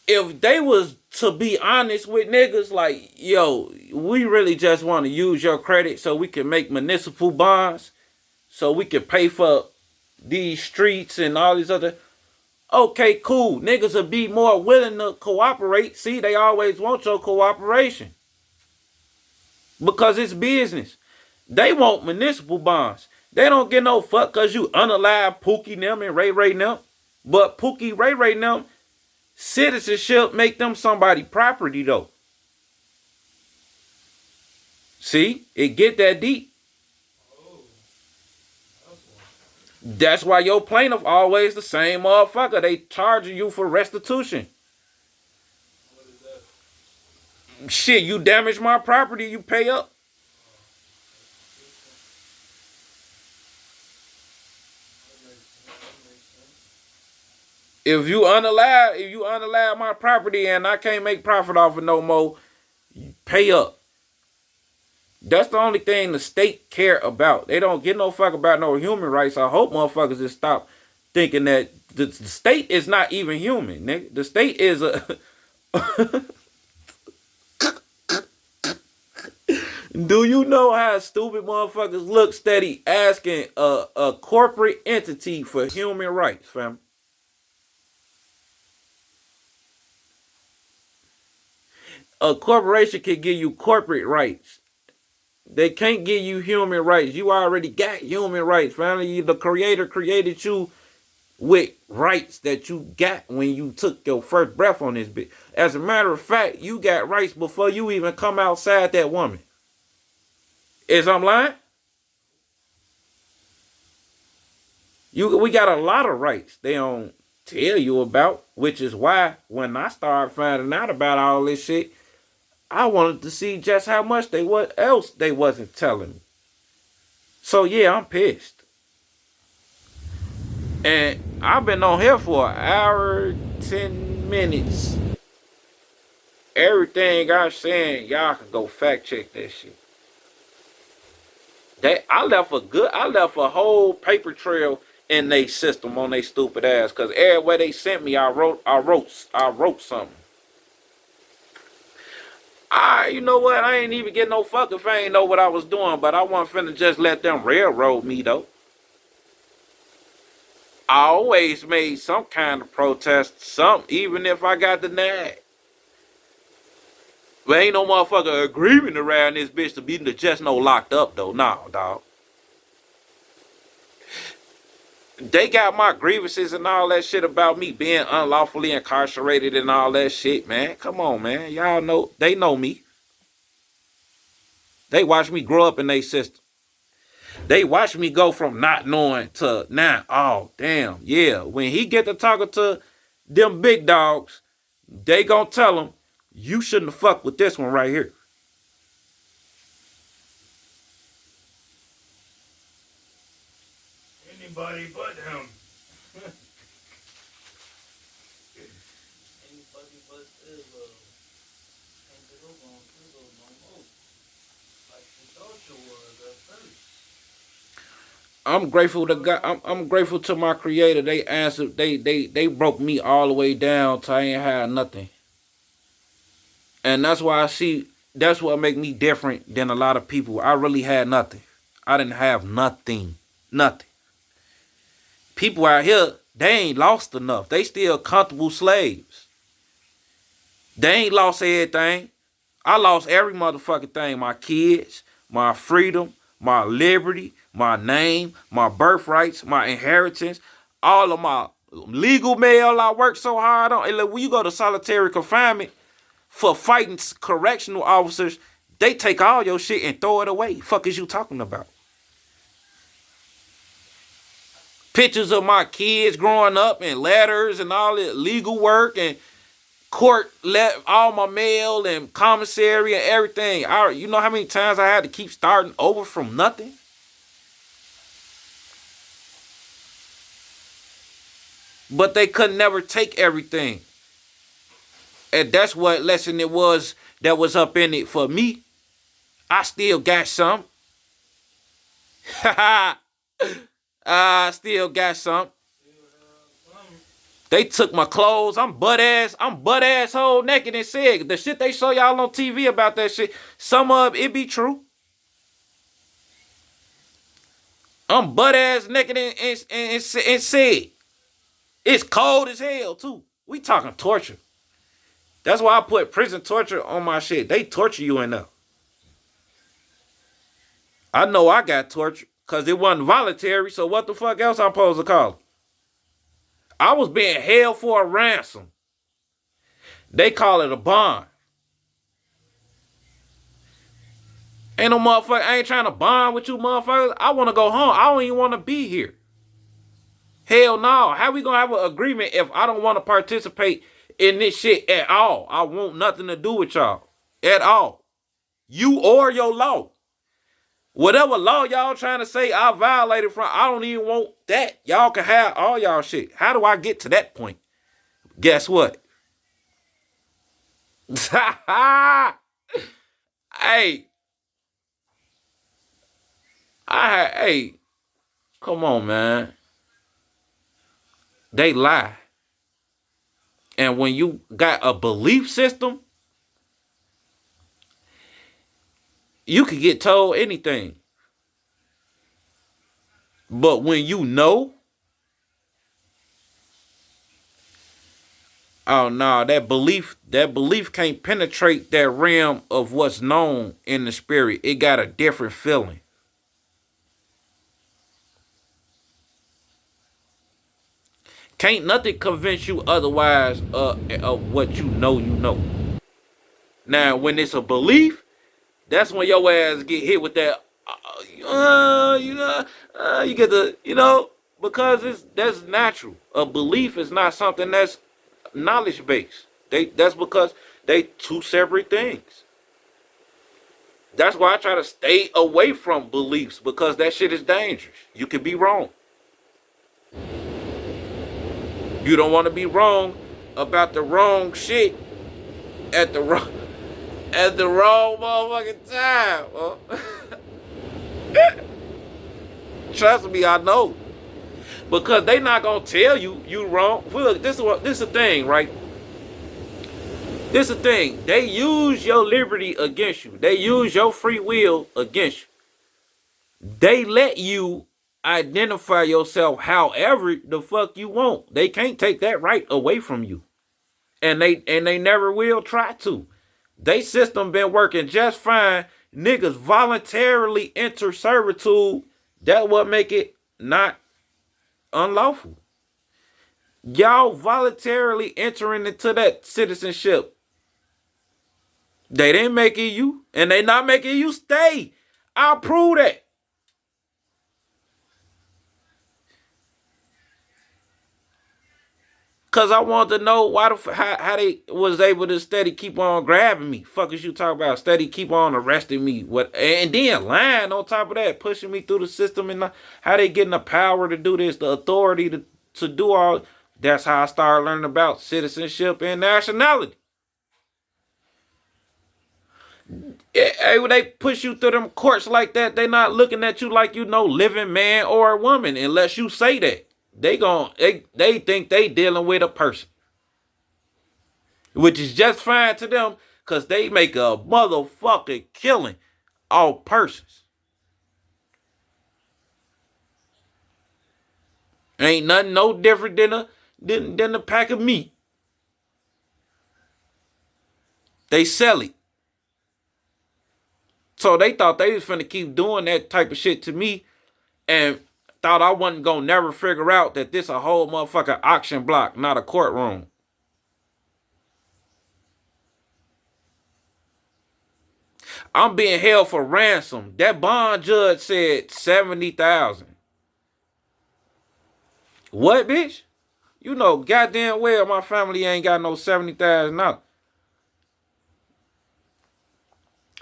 If they was to be honest with niggas, like, yo, we really just want to use your credit so we can make municipal bonds, so we can pay for these streets and all these other. Okay, cool. Niggas will be more willing to cooperate. See, they always want your cooperation. Because it's business. They want municipal bonds. They don't get no fuck because you unalive Pookie them and Ray Ray them. But Pookie, Ray Ray them, citizenship make them somebody property though. See, it get that deep. That's why your plaintiff always the same motherfucker. They charging you for restitution. What is that? Shit, you damage my property, you pay up. If you unalive my property and I can't make profit off it no more, you pay up. That's the only thing the state care about. They don't give no fuck about no human rights. I hope motherfuckers just stop thinking that the state is not even human, nigga. The state is a... Do you know how stupid motherfuckers look steady asking a corporate entity for human rights, fam? A corporation can give you corporate rights. They can't give you human rights. You already got human rights, family. The creator created you with rights that you got when you took your first breath on this bitch. As a matter of fact, you got rights before you even come outside that woman. Is I'm lying? We got a lot of rights they don't tell you about, which is why when I started finding out about all this shit, I wanted to see just how much else they wasn't telling me. So yeah, I'm pissed. And I've been on here for an hour, 10 minutes. Everything I'm saying, y'all can go fact check that shit. I left a whole paper trail in they system on they stupid ass. Cause everywhere they sent me, I wrote something. You know what? I ain't even get no fuck if I ain't know what I was doing, but I wasn't finna just let them railroad me though. I always made some kind of protest, even if I got denied. But ain't no motherfucker agreement around this bitch to be just no locked up though. Nah, dog. They got my grievances and all that shit about me being unlawfully incarcerated and all that shit, man. Come on, man. Y'all know, they know me. They watch me grow up in their system. They watch me go from not knowing to now. Oh, damn. Yeah. When he get to talking to them big dogs, they gonna tell him, you shouldn't have fucked with this one right here. Anybody but him. Anybody but TEZZO. Can't get over on TEZZO no more. Like you thought you was at first. I'm grateful to God. I'm grateful to my creator. They answered. They broke me all the way down till I ain't had nothing. And that's why I see. That's what make me different than a lot of people. I really had nothing. I didn't have nothing. Nothing. People out here, they ain't lost enough. They still comfortable slaves. They ain't lost everything. I lost every motherfucking thing. My kids, my freedom, my liberty, my name, my birthrights, my inheritance, all of my legal mail I worked so hard on. And look, when you go to solitary confinement for fighting correctional officers, they take all your shit and throw it away. Fuck is you talking about? Pictures of my kids growing up and letters and all that legal work and court left all my mail and commissary and everything. You know how many times I had to keep starting over from nothing? But they could never take everything. And that's what lesson it was that was up in it for me. I still got some. I still got some. They took my clothes. I'm butt ass whole naked and said the shit they show y'all on TV about that shit. Some of it be true. I'm butt ass naked and said it's cold as hell too. We talking torture. That's why I put prison torture on my shit. They torture you enough. I know I got tortured because it wasn't voluntary. So what the fuck else I'm supposed to call it? I was being held for a ransom. They call it a bond. Ain't no motherfucker. I ain't trying to bond with you motherfuckers. I want to go home. I don't even want to be here. Hell no. How we going to have an agreement if I don't want to participate in this shit at all? I want nothing to do with y'all. At all. You or your law. Whatever law y'all trying to say I violated from, I don't even want that. Y'all can have all y'all shit. How do I get to that point? Guess what? Hey. Hey. Come on, man. They lie. And when you got a belief system, you can get told anything. But when you know, oh no, that belief can't penetrate that realm of what's known in the spirit. It got a different feeling. Can't nothing convince you otherwise of what you know you know. Now, when it's a belief, that's when your ass get hit with that, you get the, because that's natural. A belief is not something that's knowledge based. That's because they two separate things. That's why I try to stay away from beliefs, because that shit is dangerous. You can be wrong. You don't want to be wrong about the wrong shit at the wrong motherfucking time. Trust me, I know. Because they not gonna tell you you wrong. Look, this is the thing, right? This is the thing. They use your liberty against you. They use your free will against you. They let you identify yourself however the fuck you want. They can't take that right away from you. And they never will try to. They system been working just fine. Niggas voluntarily enter servitude. That what make it not unlawful. Y'all voluntarily entering into that citizenship. They didn't make it you, and they not making you stay. I'll prove that. Cause I wanted to know why how they was able to steady keep on grabbing me. Fuck is you talking about? Steady keep on arresting me. What and then lying on top of that, pushing me through the system and how they getting the power to do this, the authority to do all. That's how I started learning about citizenship and nationality. When they push you through them courts like that, they not looking at you like you know living man or a woman unless you say that. They think they dealing with a person. Which is just fine to them because they make a motherfucking killing off persons. Ain't nothing no different than a pack of meat. They sell it. So they thought they was finna keep doing that type of shit to me and thought I wasn't gonna never figure out that this a whole motherfucking auction block, not a courtroom. I'm being held for ransom. That bond judge said 70,000. What, bitch? You know goddamn well my family ain't got no 70,000.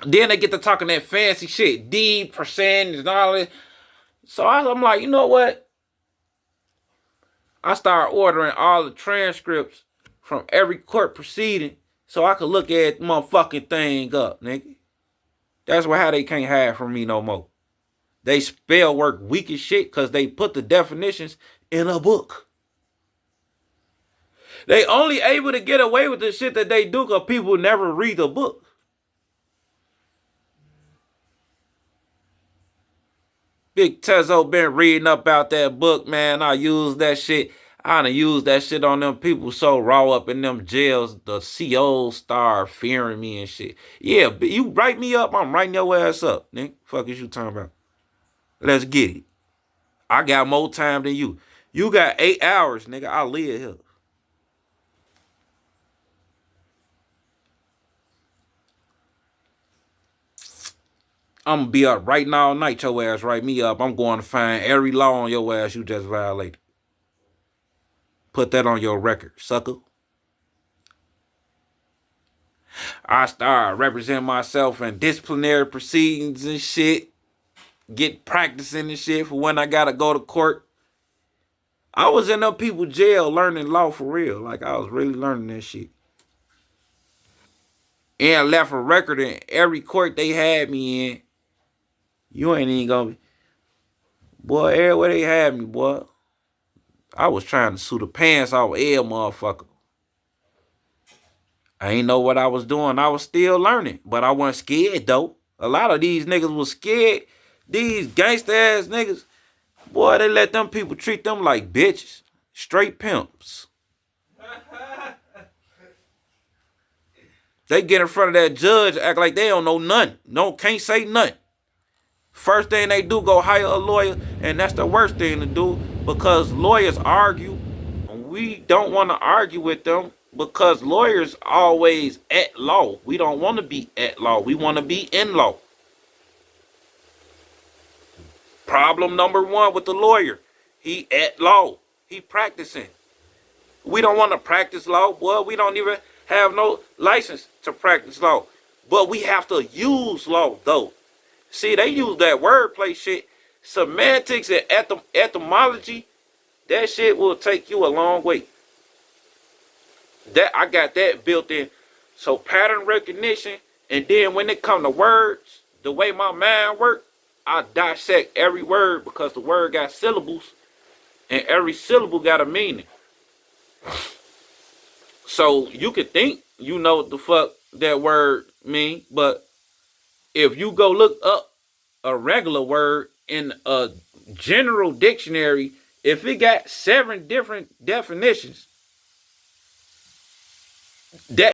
Then they get to talking that fancy shit, D percent and all that. So I'm like, you know what? I start ordering all the transcripts from every court proceeding so I could look at motherfucking thing up, nigga. That's how they can't hide from me no more. They spell work weak as shit because they put the definitions in a book. They only able to get away with the shit that they do because people never read the book. Big TEZZO been reading up about that book, man. I use that shit. I done used that shit on them people so raw up in them jails. The COs start fearing me and shit. Yeah, you write me up, I'm writing your ass up, nigga. Fuck is you talking about? Let's get it. I got more time than you. You got 8 hours, nigga. I live here. I'm gonna be up right now all night, your ass write me up. I'm going to find every law on your ass you just violated. Put that on your record, sucker. I start representing myself in disciplinary proceedings and shit. Get practicing and shit for when I gotta go to court. I was in them people jail learning law for real. Like I was really learning that shit. And left a record in every court they had me in. You ain't even gonna be. Boy, everywhere they had me, boy. I was trying to sue the pants off every motherfucker. I ain't know what I was doing. I was still learning. But I wasn't scared, though. A lot of these niggas was scared. These gangsta ass niggas, boy, they let them people treat them like bitches. Straight pimps. They get in front of that judge, act like they don't know nothing. Can't say nothing. First thing they do, go hire a lawyer, and that's the worst thing to do because lawyers argue. We don't want to argue with them because lawyers always at law. We don't want to be at law. We want to be in law. Problem number one with the lawyer. He at law. He practicing. We don't want to practice law. Boy, we don't even have no license to practice law. But we have to use law, though. See, they use that wordplay shit. Semantics and etymology, that shit will take you a long way. That I got that built in. So pattern recognition, and then when it come to words, the way my mind works, I dissect every word because the word got syllables and every syllable got a meaning. So you could think you know what the fuck that word mean, but if you go look up a regular word in a general dictionary, if it got 7 different definitions, that